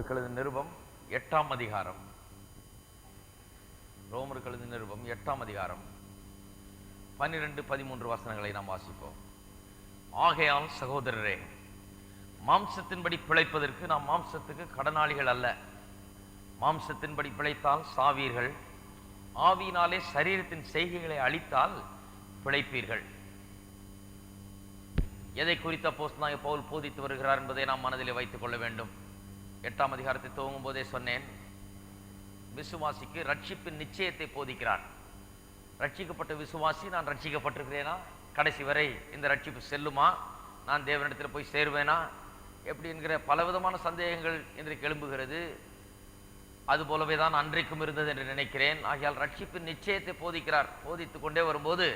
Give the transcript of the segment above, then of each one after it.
ரோமர்கள் நிருபம் 8ஆம் அதிகாரம். ரோமர்கள் நிருபம் 8ஆம் அதிகாரம் 12-13 வசனங்களை நாம் வாசிப்போம். ஆகையால் சகோதரரே, மாம்சத்தின்படி பிழைப்பதற்கு நாம் மாம்சத்துக்கு கடனாளிகள் அல்ல. மாம்சத்தின்படி பிழைத்தால் சாவீர்கள், ஆவியினாலே சரீரத்தின் செய்கைகளை அழித்தால் பிழைப்பீர்கள். எதை குறித்த அப்போஸ்தலனாகிய பவுல் போதித்து வருகிறார் என்பதை நாம் மனதிலே வைத்துக் கொள்ள வேண்டும். 8ஆம் அதிகாரத்தை துவங்கும் போதே சொன்னேன், விசுவாசிக்கு ரட்சிப்பின் நிச்சயத்தை போதிக்கிறார். ரட்சிக்கப்பட்ட விசுவாசி, நான் ரட்சிக்கப்பட்டிருக்கிறேனா, கடைசி வரை இந்த ரட்சிப்பு செல்லுமா, நான் தேவனிடத்தில் போய் சேருவேனா, எப்படி என்கிற பலவிதமான சந்தேகங்கள் இன்றைக்கு எழும்புகிறது. அதுபோலவே தான் அன்றைக்கும் இருந்தது என்று நினைக்கிறேன். ஆகையால் ரட்சிப்பின் நிச்சயத்தை போதிக்கிறார். போதித்து கொண்டே வரும்போது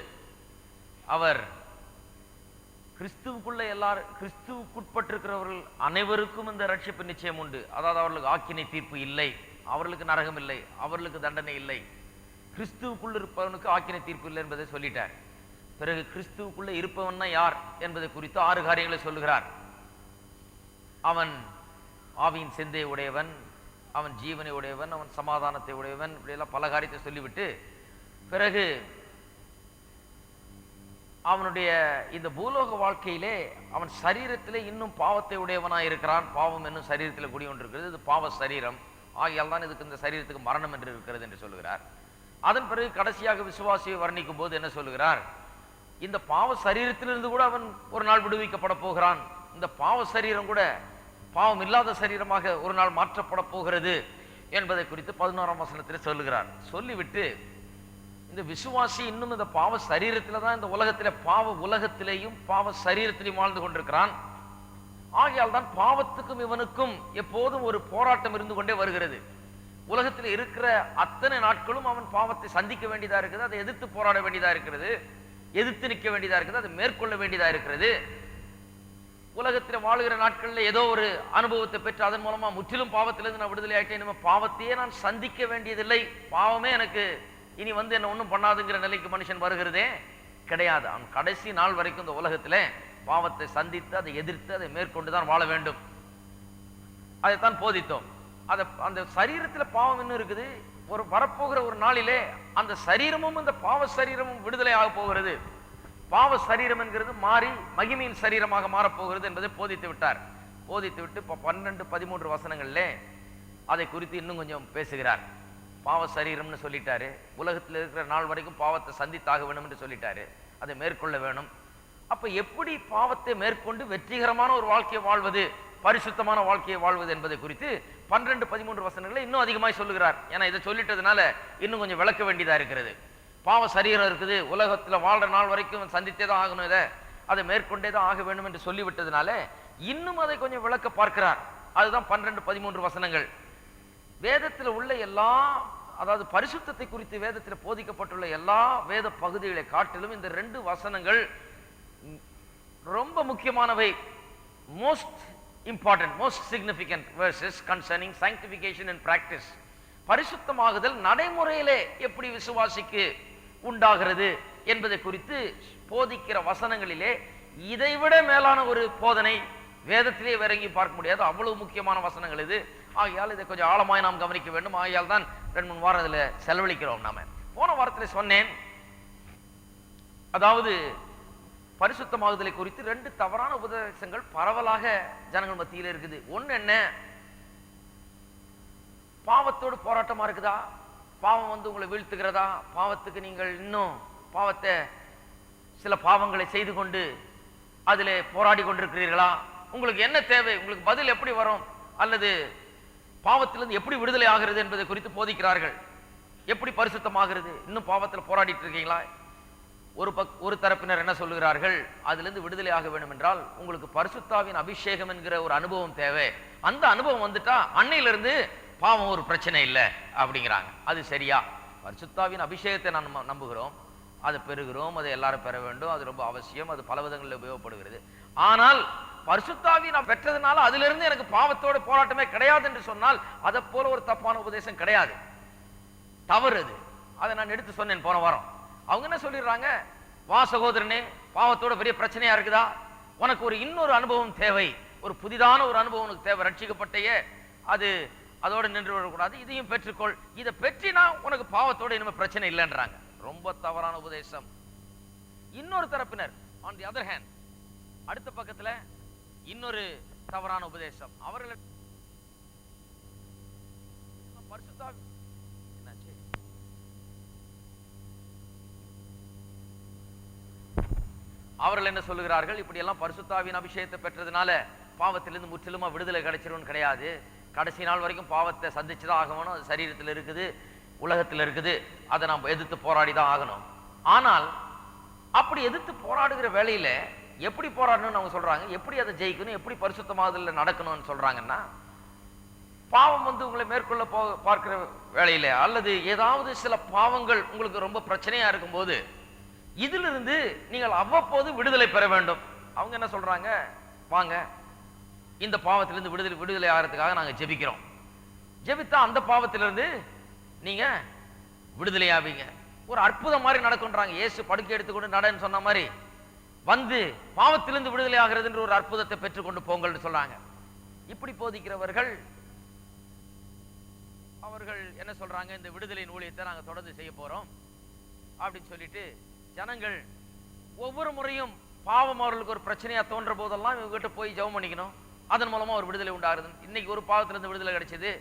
அவர் கிறிஸ்துவுக்குள்ள கிறிஸ்துவுக்குட்பட்டிருக்கிறவர்கள் அனைவருக்கும் இந்த ரட்சிப்பு நிச்சயம் உண்டு. அதாவது அவர்களுக்கு ஆக்கினை தீர்ப்பு இல்லை, அவர்களுக்கு நரகம் இல்லை, அவர்களுக்கு தண்டனை இல்லை. கிறிஸ்துவுக்குள்ள இருப்பவனுக்கு ஆக்கினை தீர்ப்பு இல்லை என்பதை சொல்லிட்டார். பிறகு கிறிஸ்துவுக்குள்ள இருப்பவன்னா யார் என்பதை குறித்து 6 காரியங்களை சொல்லுகிறார். அவன் ஆவியின் சிந்தையை உடையவன், அவன் ஜீவனை உடையவன், அவன் சமாதானத்தை உடையவன், இப்படியெல்லாம் பல காரியத்தை சொல்லிவிட்டு பிறகு அவனுடைய இந்த பூலோக வாழ்க்கையிலே அவன் சரீரத்திலே இன்னும் பாவத்தை உடையவனாக இருக்கிறான். பாவம் என்னும் சரீரத்தில் குடிகொண்டிருக்கிறது. இது பாவ சரீரம். ஆகையால் தான் இதுக்கு இந்த சரீரத்துக்கு மரணம் என்று இருக்கிறது என்று சொல்லுகிறார். அதன் பிறகு கடைசியாக விசுவாசியை வர்ணிக்கும் போது என்ன சொல்லுகிறார்? இந்த பாவ சரீரத்திலிருந்து கூட அவன் ஒரு நாள் விடுவிக்கப்பட போகிறான். இந்த பாவ சரீரம் கூட பாவம் இல்லாத சரீரமாக ஒரு நாள் மாற்றப்பட போகிறது என்பதை குறித்து 11ஆம் வசனத்தில் சொல்லுகிறார். சொல்லிவிட்டு இந்த விசுவாசி இன்னும் இந்த பாவ சரீரத்தில் தான் இந்த உலகத்திலே, பாவ உலகத்திலேயும் பாவ சரீரத்திலையும் வாழ்ந்து கொண்டிருக்கிறான். ஆகையால் தான் பாவத்துக்கும் இவனுக்கும் எப்போதும் ஒரு போராட்டம் இருந்து கொண்டே வருகிறது. உலகத்தில் இருக்கிற அத்தனை நாட்களும் அவன் பாவத்தை சந்திக்க வேண்டியதா இருக்குது, அதை எதிர்த்து போராட வேண்டியதா இருக்கிறது, எதிர்த்து நிற்க வேண்டியதா இருக்குது, அதை மேற்கொள்ள வேண்டியதா இருக்கிறது. உலகத்தில் வாழுகிற நாட்களில் ஏதோ ஒரு அனுபவத்தை பெற்று அதன் மூலமா முற்றிலும் பாவத்திலிருந்து நான் விடுதலை ஆயிட்டேன், பாவத்தையே நான் சந்திக்க வேண்டியதில்லை, பாவமே எனக்கு இனி என்ன ஒன்றும் பண்ணாதுங்கிற நிலைக்கு மனுஷன் வருகிறதே கிடையாது. அவன் கடைசி நாள் வரைக்கும் இந்த உலகத்திலே பாவத்தை சந்தித்து அதை எதிர்த்து அதை மேற்கொண்டுதான் வாழ வேண்டும். அதைத்தான் போதித்தோம். அந்த சரீரத்தில் பாவம் இன்னும் இருக்குது. ஒரு வரப்போகிற ஒரு நாளிலே அந்த சரீரமும் இந்த பாவ சரீரமும் விடுதலை ஆக போகிறது. பாவ சரீரம் என்கிறது மாறி மகிமையின் சரீரமாக மாறப்போகிறது என்பதை போதித்து விட்டார். போதித்து விட்டு இப்போ 12-13 வசனங்களிலே அதை குறித்து இன்னும் கொஞ்சம் பேசுகிறார். பாவ சரீரம்னு சொல்லிட்டாரு. உலகத்தில் இருக்கிற நாள் வரைக்கும் பாவத்தை சந்தித்தாக வேணும் என்று சொல்லிட்டாரு, அதை மேற்கொள்ள வேணும். அப்ப எப்படி பாவத்தை மேற்கொண்டு வெற்றிகரமான ஒரு வாழ்க்கையை வாழ்வது, பரிசுத்தமான வாழ்க்கையை வாழ்வது என்பதை குறித்து 12-13 வசனங்களை இன்னும் அதிகமாய் சொல்லுகிறார். ஏன்னா இதை சொல்லிட்டதுனால இன்னும் கொஞ்சம் விளக்க வேண்டியதா இருக்கிறது. பாவ சரீரம் இருக்குது, உலகத்துல வாழ்ற நாள் வரைக்கும் சந்தித்தே தான் ஆகணும், இதை அதை மேற்கொண்டே தான் ஆக வேண்டும் என்று சொல்லிவிட்டதுனால இன்னும் அதை கொஞ்சம் விளக்க பார்க்கிறார். அதுதான் 12-13 வசனங்கள். வேதத்தில் உள்ள எல்லா, அதாவது பரிசுத்தத்தை குறித்து வேதத்தில் போதிக்கப்பட்டுள்ள எல்லா வேத பகுதிகளை காட்டிலும் இந்த 2 வசனங்கள் ரொம்ப முக்கியமானவை. Most important, most significant versus concerning sanctification and practice. பரிசுத்தமாகுதல் நடைமுறையிலே எப்படி விசுவாசிக்கு உண்டாகிறது என்பதை குறித்து போதிக்கிற வசனங்களிலே இதைவிட மேலான ஒரு போதனை வேதத்திலே இறங்கி பார்க்க முடியாது. அவ்வளவு முக்கியமான வசனங்கள் இது. ஆகையால் இதை கொஞ்சம் ஆழமாய் நாம் கவனிக்க வேண்டும். ஆகையால் தான் 2-3 வாரம் இதில் செலவழிக்கிறோம். நாம போன வாரத்தில் சொன்னேன், அதாவது பரிசுத்தமாகுதலை குறித்து 2 தவறான உபதேசங்கள் பரவலாக ஜனங்கள் மத்தியில் இருக்குது. ஒன்று என்ன, பாவத்தோடு போராட்டமா இருக்குதா, பாவம் உங்களை வீழ்த்துகிறதா, பாவத்துக்கு நீங்கள் இன்னும் பாவத்தை சில பாவங்களை செய்து கொண்டு அதில் போராடி கொண்டிருக்கிறீர்களா, உங்களுக்கு என்ன தேவை, உங்களுக்கு பதில் எப்படி வரும், அல்லது பாவத்திலிருந்து எப்படி விடுதலை ஆகிறது என்பதை குறித்து போதிக்கிறார்கள். எப்படி பரிசுத்தமாகிறது, இன்னும் பாவத்தில் போராடிட்டு இருக்கீங்களா? ஒரு தரப்பினர் என்ன சொல்லுகிறார்கள், அதிலிருந்து விடுதலை ஆக வேண்டும் என்றால் உங்களுக்கு பரிசுத்தாவின் அபிஷேகம் என்கிற ஒரு அனுபவம் தேவை. அந்த அனுபவம் வந்துட்டா அன்னையிலிருந்து பாவம் ஒரு பிரச்சனை இல்லை அப்படிங்கிறாங்க. அது சரியா? பரிசுத்தாவின் அபிஷேகத்தை நான் நம்புகிறோம், அதை பெறுகிறோம், அதை எல்லாரும் பெற வேண்டும், அது ரொம்ப அவசியம், அது பல விதங்களில் உபயோகப்படுகிறது. ஆனால் பரிசுத்தாவி நான் பெற்றதுனால அதிலிருந்து எனக்கு பாவத்தோட போராட்டமே கிடையாது என்று சொன்னால் அதை போல ஒரு தப்பான உபதேசம் கிடையாது, தவறு அது. அதை நான் எடுத்து சொன்னேன் போன வாரம். அவங்க என்ன சொல்லிடுறாங்க, வா சகோதரனே, பாவத்தோட பெரிய பிரச்சனையா இருக்குதா, உனக்கு இன்னொரு அனுபவம் தேவை, ஒரு புதிதான ஒரு அனுபவம் உனக்கு தேவை, ரட்சிக்கப்பட்டையே அது அதோட நின்று விடக்கூடாது, இதையும் பெற்றுக்கொள், இதை பெற்றினா உனக்கு பாவத்தோட இனிமே பிரச்சனை இல்லைன்றாங்க. ரொம்ப தவறான உபதேசம். இன்னொரு தரப்பினர் ஆன் தி அதர் ஹேண்ட், அடுத்த பக்கத்துல இன்னொரு தவறான உபதேசம். அவர்கள் என்னாச்சு, அவர்கள் என்ன சொல்லுகிறார்கள், இப்படி எல்லாம் பரிசுத்தாவின் அபிஷேகத்தை பெற்றதுனால பாவத்திலிருந்து முற்றிலுமா விடுதலை கிடைச்சிரும் கிடையாது, கடைசி நாள் வரைக்கும் பாவத்தை சந்திச்சுதான் ஆகணும், அது சரீரத்தில் இருக்குது, உலகத்தில் இருக்குது, அதை நாம் எதிர்த்து போராடிதான் ஆகணும். ஆனால் அப்படி எதிர்த்து போராடுகிற வேளையில எப்படி போராடணும்னு அவங்க சொல்றாங்க, எப்படி அதை ஜெயிக்கணும், எப்படி பரிசுத்தமாதல்ல நடக்கணும்னு சொல்றாங்கன்னா, பாவம் உங்களை மேற்கொள்ள பார்க்கிற வேளையில அல்லது ஏதாவது சில பாவங்கள் உங்களுக்கு ரொம்ப பிரச்சனையா இருக்கும் போது இதிலிருந்து நீங்கள் அவ்வப்போது விடுதலை பெற வேண்டும். அவங்க என்ன சொல்றாங்க, வாங்க இந்த பாவத்திலிருந்து விடுதலை ஆகிறதுக்காக நாங்க ஜெபிக்கிறோம், ஜெபித்தா அந்த பாவத்திலிருந்து நீங்க விடுதலை ஆவீங்க. ஒரு அற்புதம் மாதிரி நடக்கும்ன்றாங்க. இயேசு படுக்கை எடுத்துக்கொண்டு நடன்னு சொன்ன மாதிரி வந்து பாவத்திலிருந்து விடுதலை ஆகிறது என்ற ஒரு அற்புதத்தை பெற்றுக்கொண்டு போங்கள்னு சொல்றாங்க. இப்படி போதிக்கிறவர்கள் அவர்கள் என்ன சொல்றாங்க, இந்த விடுதலையின் ஊழியத்தை நாங்க தொடர்ந்து செய்ய போறோம் அப்படின்னு சொல்லிட்டு ஜனங்கள் ஒவ்வொரு முறையும் பாவம் அவர்களுக்கு ஒரு பிரச்சனையா தோன்ற போதெல்லாம் இவங்ககிட்ட போய் ஜெபம் பண்ணிக்கணும், அதன் மூலமா ஒரு விடுதலை உண்டாகுது. இன்னைக்கு ஒரு பாவத்திலிருந்து விடுதலை கிடைச்சது,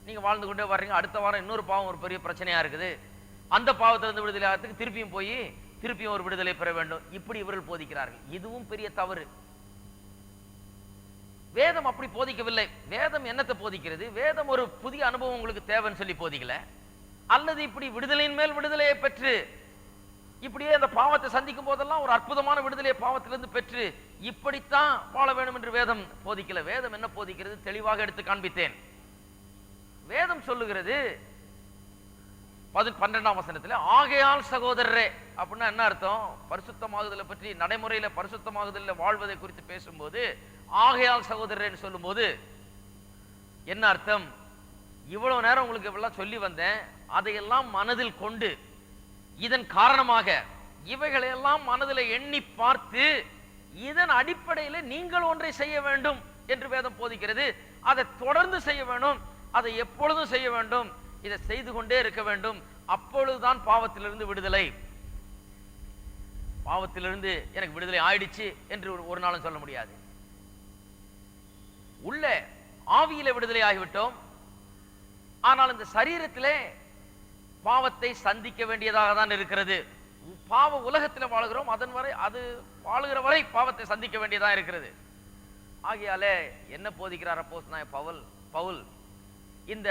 நீங்க வாழ்ந்து கொண்டே வர்றீங்க, அடுத்த வாரம் இன்னொரு பாவம் ஒரு பெரிய பிரச்சனையா இருக்குது, அந்த பாவத்திலிருந்து விடுதலை ஆகிறதுக்கு திருப்பியும் போய் திருப்பியும் ஒரு விடுதலை பெற வேண்டும். இப்படி இவர்கள் போதிக்கிறார்கள். இதுவும் பெரிய தவறு. வேதம் அப்படி போதிக்கவில்லை. வேதம் என்னத்தை போதிக்கிறது, வேதம் ஒரு புதிய அனுபவம் உங்களுக்கு தேவைன்னு சொல்லி போதிக்கல, அல்லது இப்படி விடுதலையின் மேல் விடுதலையை பெற்று இப்படியே அந்த பாவத்தை சந்திக்கும் போதெல்லாம் ஒரு அற்புதமான விடுதலையை பாவத்திலிருந்து பெற்று இப்படித்தான் வாழ வேண்டும் என்று வேதம் போதிக்கல. வேதம் என்ன போதிக்கிறது தெளிவாக எடுத்து காண்பித்தேன். வேதம் சொல்லுகிறது 12ஆம் வசனத்துல, ஆகையால் சகோதரரே அப்படின்னா என்ன அர்த்தம், பரிசுத்தமாகுதலை பற்றி நடைமுறையில பரிசுத்தமாகுதல்ல வாழ்வதை குறித்து பேசும்போது ஆகையால் சகோதரரேன்னு சொல்லும் போது என்ன அர்த்தம், இவ்வளவு நேரம் உங்களுக்கு எல்லாம் சொல்லி வந்தேன், அதையெல்லாம் மனதில் கொண்டு இதன் காரணமாக இவைகளையெல்லாம் மனதில் எண்ணி பார்த்து இதன் அடிப்படையில் நீங்கள் ஒன்றை செய்ய வேண்டும் என்று வேதம் போதிக்கிறது. அதை தொடர்ந்து செய்ய வேண்டும், அதை எப்பொழுதும் செய்ய வேண்டும், இதை செய்து கொண்டே இருக்க வேண்டும். அப்பொழுதுதான் பாவத்திலிருந்து விடுதலை. பாவத்திலிருந்து எனக்கு விடுதலை ஆயிடுச்சு என்று ஒரு நாளும் சொல்ல முடியாது. உள்ள ஆவியில விடுதலை ஆகிவிட்டோம், ஆனால் இந்த சரீரத்திலே பாவத்தை சந்திக்க வேண்டியதாக தான் இருக்கிறது. பாவ உலகத்தில் வாழுகிறோம், அதன் வரை அது வாழுகிற வரை பாவத்தை சந்திக்க வேண்டியதாக இருக்கிறது. ஆகையாலே என்ன போதிக்கிறார் அப்போஸ்தலனாகிய பவுல், இந்த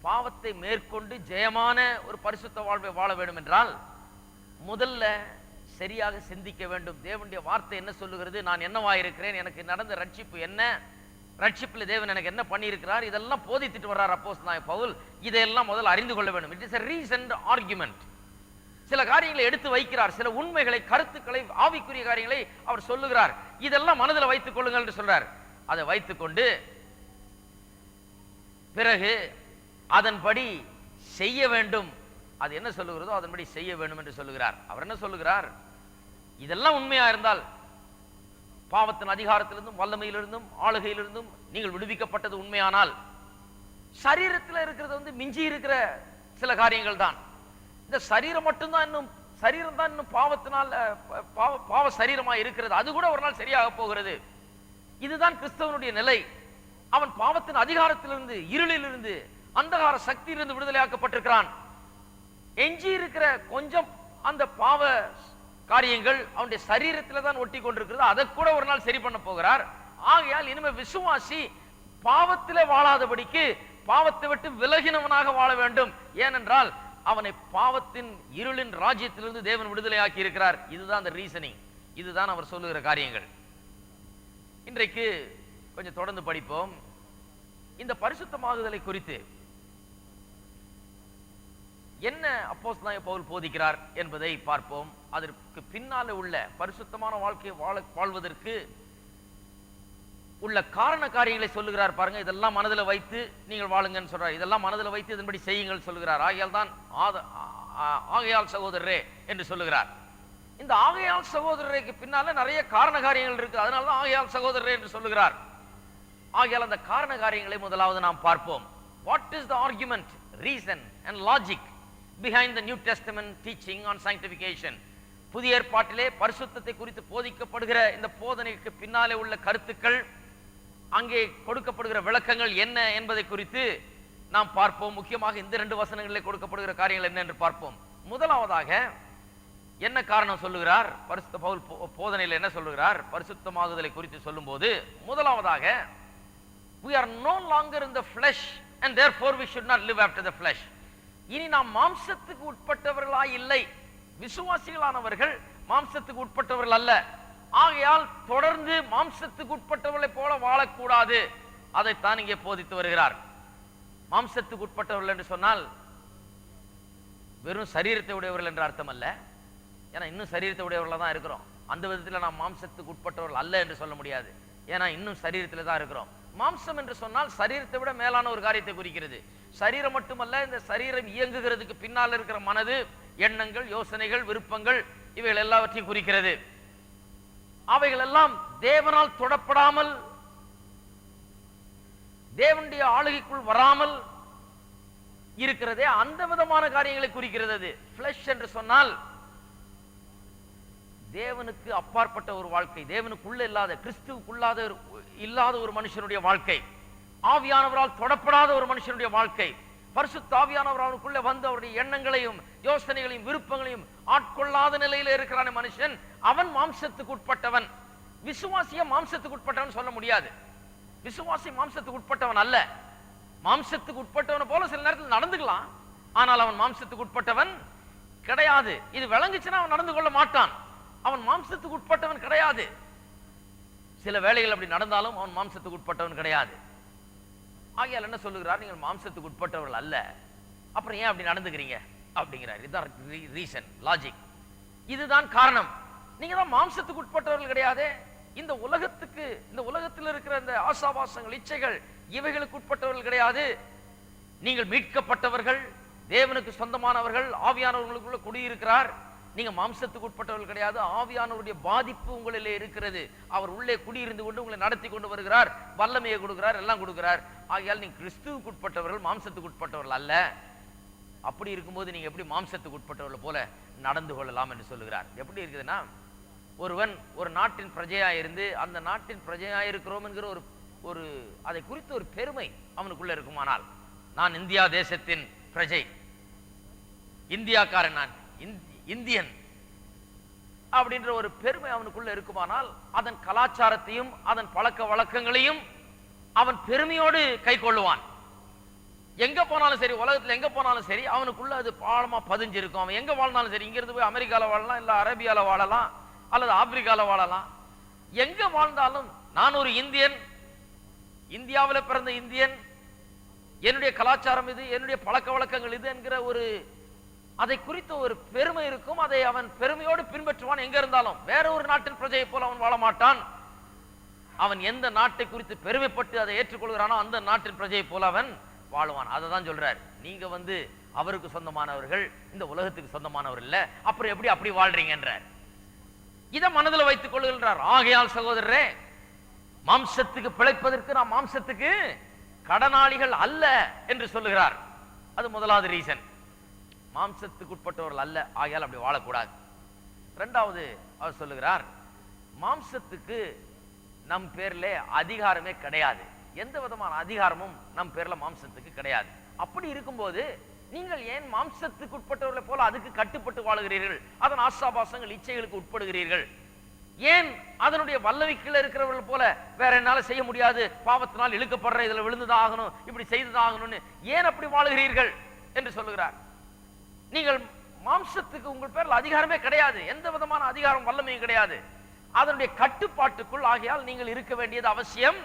பாவத்தை மேற்கொண்டு ஜெயமான ஒரு பரிசுத்த வாழ்வை வாழ வேண்டும் என்றால் முதல்ல சரியாக சிந்திக்க வேண்டும். தேவனுடைய வார்த்தை என்ன சொல்லுகிறது, நான் என்னவாயிருக்கிறேன், எனக்கு நடந்த ரட்சிப்பு என்ன, ரட்சிப்பில் தேவன் எனக்கு என்ன பண்ணியிருக்கிறார், இதெல்லாம் போதித்துட்டு வர்றார் அப்போஸ்தலனாகிய பவுல். இதையெல்லாம் முதல்ல அறிந்து கொள்ள வேண்டும். It is a reasoned argument. சில காரியங்களை எடுத்து வைக்கிறார், சில உண்மைகளை, கருத்துக்களை, ஆவிக்குரிய காரியங்களை அவர் சொல்லுகிறார். இதெல்லாம் மனதில் வைத்துக் கொள்ளுங்கள் என்று சொல்றார். அதை வைத்துக்கொண்டு பிறகு அதன்படி செய்ய வேண்டும். அது என்ன சொல்லுகிறதோ அதன்படி செய்ய வேண்டும் என்று சொல்லுகிறார். அவர் என்ன சொல்லுகிறார், இதெல்லாம் உண்மையா இருந்தால் பாவத்தின் அதிகாரத்திலிருந்தும் வல்லமையிலிருந்தும் ஆளுகையிலிருந்தும் நீங்கள் விடுவிக்கப்பட்டது உண்மையானால் சரீரத்தில் இருக்கிறது மிஞ்சி இருக்கிற சில காரியங்கள் தான். இந்த சரீரம் மட்டும்தான் இன்னும் பாவத்தினால் பாவ சரீரமா இருக்கிறது. அது கூட ஒரு நாள் சரியாக போகிறது. இதுதான் கிறிஸ்தவனுடைய நிலை. அவன் பாவத்தின் அதிகாரத்திலிருந்து, இருளிலிருந்து, அந்தகார சக்தியிலிருந்து விடுதலையாக்கப்பட்டிருக்கிறான். எஞ்சி இருக்கிற கொஞ்சம் அந்த பாவ காரியங்கள் அவனுடைய சரீரத்தில் தான் ஒட்டி கொண்டிருக்கிறது. அதை கூட ஒரு நாள் சரி பண்ண போகிறார். ஆகையால் இனிமே விசுவாசி பாவத்திலே வாழாதபடிக்கு பாவத்தை விட்டு விலகினவனாக வாழ வேண்டும். ஏனென்றால் அவனை பாவத்தின் இருளின் ராஜ்யத்திலிருந்து தேவன் விடுதலையாக்கி இருக்கிறார். இதுதான் அந்த ரீசனிங், இதுதான் அவர் சொல்லுகிற காரியங்கள். இன்றைக்கு கொஞ்சம் தொடர்ந்து படிப்போம். இந்த பரிசுத்தமாகுதலை குறித்து என்ன அப்போஸ்தலனாகிய பவுல் போதிக்கிறார் என்பதை பார்ப்போம். அதற்கு பின்னால உள்ள பரிசுத்தமான வாழ்க்கையை வாழ்வதற்கு உள்ள காரண காரியங்களை சொல்லுகிறார். பாருங்க, இதெல்லாம் மனதில் வைத்து நீங்கள் வாழுங்கன்னு சொல்றார். இதெல்லாம் மனதில் வைத்து இதன்படி செய்யுங்கள் சொல்லுகிறார். ஆகையால் தான் ஆகையால் சகோதரரே என்று சொல்லுகிறார். இந்த ஆகையால் சகோதரருக்கு பின்னால நிறைய காரண காரியங்கள் இருக்கு. அதனால தான் ஆகையால் சகோதரரே என்று சொல்லுகிறார். ஆகையால் அந்த காரண காரியங்களை முதலாவது நாம் பார்ப்போம். What is the argument, reason and logic behind the New Testament teaching on sanctification? புதிய ஏற்பாட்டிலே பரிசுத்தத்தை குறித்து போதிக்கப்படுகிற இந்த போதனைக்கு பின்னாலே உள்ள கருத்துக்கள், அங்கே கொடுக்கப்படுகிற விளக்கங்கள் என்ன என்பதை குறித்து நாம் பார்ப்போம். முக்கியமாக இந்த 2 வசனங்களிலே கொடுக்கப்படுகிற காரியங்கள் என்ன என்று பார்ப்போம். முதலாவதாக என்ன காரணம் சொல்லுகிறார் பரிசுத்த பவுல் போதனையில் என்ன சொல்லுகிறார் பரிசுத்தமாகுதலை குறித்து சொல்லும்போது, முதலாவதாக we are no longer in the flesh and therefore we should not live after the flesh. இனி நாம் மாம்சத்துக்கு உட்பட்டவர்களாய் இல்லை. விசுவாசிகளானவர்கள் மாம்சத்துக்கு உட்பட்டவர்கள் அல்ல. ஆகையால் தொடர்ந்து மாம்சத்துக்கு உட்பட்டவர்களை போல வாழக்கூடாது. அதைத்தான் இங்கே போதித்து வருகிறார். மாம்சத்துக்கு உட்பட்டவர்கள் என்று சொன்னால் வெறும் சரீரத்தை உடையவர்கள் என்ற அர்த்தம் அல்ல. ஏன்னா இன்னும் சரீரத்தை உடையவர்களாக தான் இருக்கிறோம். அந்த விதத்தில் நாம் மாம்சத்துக்கு உட்பட்டவர்கள் அல்ல என்று சொல்ல முடியாது. ஏன்னா இன்னும் சரீரத்தில் தான் இருக்கிறோம். மாம்சம் என்று சொன்னால் சரீரத்தை விட மேலான ஒரு காரியத்தை குறிக்கிறது. சரீரம் மட்டுமல்ல, இந்த சரீரம் இயங்குகிறதுக்கு பின்னால் இருக்கிற மனது, எண்ணங்கள், யோசனைகள், விருப்பங்கள், இவைகள் எல்லாவற்றையும் குறிக்கிறது. அவைகள் எல்லாம் தேவனால் தொடப்படாமல், தேவனுடைய ஆளுகைக்குள் வராமல் இருக்கிறதே, அந்த விதமான காரியங்களை குறிக்கிறது. ஃப்ளஷ் என்று சொன்னால் தேவனுக்கு அப்பாற்பட்ட ஒரு வாழ்க்கை, தேவனுக்குள்ள இல்லாத, கிறிஸ்துவுக்குள்ளாத இல்லாத ஒரு மனுஷனுடைய வாழ்க்கை, ஆவியானவரால் தொடப்படாத ஒரு மனுஷனுடைய வாழ்க்கை. பரிசுத்த ஆவியானவர் அவனுக்குள்ள வந்து அவருடைய எண்ணங்களையும் யோசனைகளையும் விருப்பங்களையும் ஆட்கொள்ளாத நிலையில இருக்கிறான மனுஷன், அவன் மாம்சத்துக்கு உட்பட்டவன். விசுவாசிய மாம்சத்துக்கு உட்பட்டவன் சொல்ல முடியாது. விசுவாசி மாம்சத்துக்கு உட்பட்டவன் அல்ல. மாம்சத்துக்கு உட்பட்டவன் போல சில நேரத்தில் நடந்துக்கலாம், ஆனால் அவன் மாம்சத்துக்கு உட்பட்டவன் கிடையாது. இது விளங்குச்சுன்னா அவன் நடந்து கொள்ள மாட்டான். அவன் மாம்சத்துக்கு உட்பட்டவன் கிடையாது. சில வேளைகள் அப்படி நடந்தாலும் அவன் மாம்சத்துக்கு உட்பட்டவன் கிடையாது. ஆகையால் என்ன சொல்லுகிறார், நீங்கள் மாம்சத்துக்கு உட்பட்டவர்கள் அல்ல, அப்புறம் ஏன் அப்படி நடந்துக்கிறீங்க அப்படிங்கிறார். இதுதான் ரீசன், லாஜிக். இதுதான் காரணம். நீங்க தான் மாம்சத்துக்கு உட்பட்டவர்கள் கிடையாது. இந்த உலகத்துக்கு, இந்த உலகத்தில் இருக்கிற இந்த ஆசாபாசங்கள், இச்சைகள், இவைகளுக்கு உட்பட்டவர்கள் கிடையாது. நீங்கள் மீட்கப்பட்டவர்கள், தேவனுக்கு சொந்தமானவர்கள், ஆவியானவர்களுக்குள்ள குடியிருக்கிறார். நீங்க மாம்சத்துக்கு உட்பட்டவர்கள் கிடையாது. ஆவியானவருடைய பாதிப்பு உங்களிலே இருக்கிறது. அவர் உள்ளே குடியிருந்து கொண்டு உங்களை நடத்தி கொண்டு வருகிறார், வல்லமையை கொடுக்கிறார், எல்லாம் கொடுக்கிறார். ஆகையால் நீங்க கிறிஸ்துவுக்கு உட்பட்டவர்கள், மாம்சத்துக்கு உட்பட்டவர்கள் அல்ல. அப்படி இருக்கும்போது நீங்க எப்படி மாம்சத்துக்கு உட்பட்டவர்கள் போல நடந்து கொள்ளலாம் என்று சொல்லுகிறார். எப்படி இருக்குதுன்னா, ஒருவன் ஒரு நாட்டின் பிரஜையா இருந்து அந்த நாட்டின் பிரஜையா இருக்கிறோம் என்கிற ஒரு அதை குறித்து ஒரு பெருமை அவனுக்குள்ள இருக்குமானால், நான் இந்தியா தேசத்தின் பிரஜை, இந்தியாக்காரன், நான் இந்தியன் அப்படின்ற ஒரு பெருமை அவனுக்குள்ள இருக்குமானால், அதன் கலாச்சாரத்தையும் அதன் பழக்க வழக்கங்களையும் அவன் பெருமையோடு கை கொள்ளுவான். எங்க போனாலும் சரி, உலகத்துல எங்க போனாலும் சரி, அவனுக்குள்ள அது ஆழமா பதிஞ்சிருக்கும். அவன் எங்க வாழ்ந்தாலும் சரி, இங்கிருந்து போய் அமெரிக்கால வாழலாம், இல்ல அரேபியால வாழலாம், அல்லது ஆப்பிரிக்கால வாழலாம். எங்க வாழ்ந்தாலும் நான் ஒரு இந்தியன், இந்தியாவில் பிறந்த இந்தியன், என்னுடைய கலாச்சாரம் இது, என்னுடைய பழக்க வழக்கங்கள் இது என்கிற ஒரு அதை குறித்த ஒரு பெருமை இருக்கும். அதை அவன் பெருமையோடு பின்பற்றுவான். எங்க இருந்தாலும் வேற ஒரு நாட்டின் பிரஜையை போல அவன் வாழ மாட்டான். அவன் எந்த நாட்டை குறித்து பெருமைப்பட்டு அதை ஏற்றுக்கொள்கிறானோ அந்த நாட்டின் பிரஜையை போல அவன் வாழுவான். அதை தான் சொல்றார். நீங்க வந்து அவருக்கு சொந்தமானவர்கள், இந்த உலகத்துக்கு சொந்தமானவர் இல்ல, அப்புறம் எப்படி அப்படி வாழ்றீங்க என்றார். இதை மனதில் வைத்துக் கொள்கின்றார். ஆகையால் சகோதரரே, மாம்சத்துக்கு பிழைப்பதற்கு நாம் மாம்சத்துக்கு கடனாளிகள் அல்ல என்று சொல்லுகிறார். அது முதலாவது ரீசன், மாம்சத்துக்கு உட்பட்டவர்கள் அல்ல, ஆகையால் அப்படி வாழக்கூடாது. இரண்டாவது அவர் சொல்லுகிறார், மாம்சத்துக்கு நம் பேர்ல அதிகாரமே கிடையாது. எந்த விதமான அதிகாரமும் நம் பேர்ல மாம்சத்துக்கு கிடையாது. அப்படி இருக்கும்போது நீங்கள் ஏன் மாம்சத்துக்கு உட்பட்டவர்களை போல அதுக்கு கட்டுப்பட்டு வாழுகிறீர்கள்? அதன் ஆசாபாசங்கள், இச்சைகளுக்கு உட்படுகிறீர்கள். ஏன் அதனுடைய வல்லமைக்குள்ள இருக்கிறவர்கள் போல வேற என்னால செய்ய முடியாது, பாவத்தினால் இழுக்கப்படுற, இதுல விழுந்துதான் ஆகணும், இப்படி செய்துதான் ஆகணும்னு ஏன் அப்படி வாழுகிறீர்கள் என்று சொல்லுகிறார். நீங்கள் மாம்சத்துக்கு உங்கள் பேர்ல அதிகாரமே கிடையாது. எந்த விதமான அதிகாரம், வல்லமையும் கிடையாது. அதனுடைய கட்டுப்பாட்டுக்குள் ஆகையால் நீங்கள் இருக்க வேண்டியது அவசியம்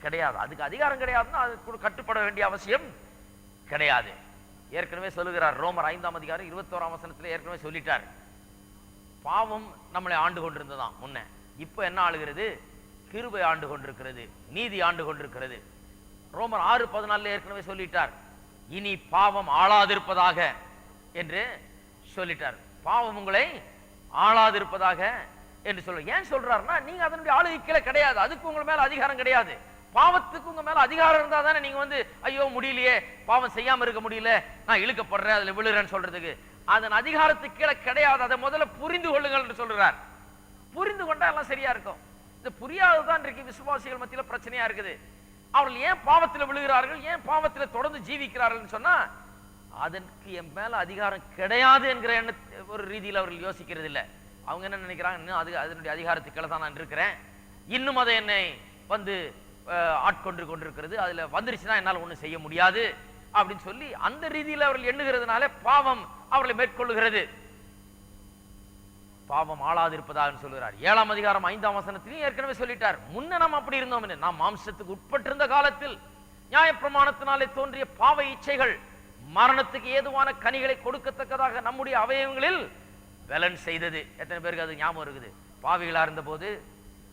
கிடையாது. அதுக்கு அதிகாரம் கிடையாதுன்னா அதுக்கு கட்டுப்பட வேண்டிய அவசியம் கிடையாது. ஏற்கனவே சொல்லுகிறார், ரோமர் 5ஆம் அதிகாரம் 21ஆம் வசனத்தில் ஏற்கனவே சொல்லிட்டார். பாவம் நம்மளை ஆண்டு கொண்டிருந்ததாம் முன்ன, இப்ப என்ன ஆளுகிறது? கிருபை ஆண்டு கொண்டிருக்கிறது, நீதி ஆண்டு கொண்டிருக்கிறது. ரோமர் 6:14 ஏற்கனவே சொல்லிட்டார், இனி பாவம் ஆளாதிருப்பதாக என்று சொல்லிட்டார். பாவம் உங்களை ஆளாதிருப்பதாக என்று சொல்ல. ஏன் சொல்றாருன்னா, நீங்க அதனுடைய ஆளுகைக்குள்ள கிடையாது, அதுக்கு உங்க மேல அதிகாரம் கிடையாது. பாவத்துக்கு உங்க மேல அதிகாரம் இருந்தா தானே நீங்க வந்து ஐயோ முடியலையே, பாவம் செய்யாம இருக்க முடியல, நான் இழுக்கப்படுறேன், அதுல விழுறேன்னு சொல்றதுக்கு. அதன் அதிகாரத்துக்கு கீழே கிடையாது. அதை முதல்ல புரிந்து கொள்ளுங்கள் என்று சொல்றார். புரிந்து கொண்டா எல்லாம் சரியா இருக்கும். இது புரியாததான் இன்றைக்கு விசுவாசிகள் மத்தியில பிரச்சனையா இருக்குது. அவர்கள் ஏன் பாவத்தில் விழுகிறார்கள், ஏன் பாவத்தில் தொடர்ந்து ஜீவிக்கிறார்கள் சொன்னா, அதற்கு என் மேல அதிகாரம் கிடையாது என்கிற எண்ண ஒரு ரீதியில் அவர்கள் யோசிக்கிறது இல்லை. அவங்க என்ன நினைக்கிறாங்க, இன்னும் அதனுடைய அதிகாரத்துக்கு தான் நான் இருக்கிறேன், இன்னும் அதை என்னை வந்து ஆட்கொண்டு கொண்டிருக்கிறது, அதுல வந்துருச்சுன்னா என்னால் ஒண்ணும் செய்ய முடியாது அப்படின்னு சொல்லி அந்த ரீதியில் அவர்கள் எண்ணுகிறதுனால பாவம் அவர்களை மேற்கொள்ளுகிறது. பாவம் ஆளாதிருப்பதாக சொல்கிறார். 7ஆம் அதிகாரம் 5ஆம் வசனத்திலையும் ஏற்கனவே சொல்லிட்டார். முன்ன நாம் அப்படி இருந்தோம், நாம் மாம்சத்துக்கு உட்பட்டிருந்த காலத்தில் நியாயப்பிரமாணத்தினாலே தோன்றிய பாவ இச்சைகள் மரணத்துக்கு ஏதுவான கனிகளை கொடுக்கத்தக்கதாக நம்முடைய அவயவங்களில் பலன் செய்தது. எத்தனை பேருக்கு அது ஞாபகம் இருக்குது? பாவிகளா இருந்த போது,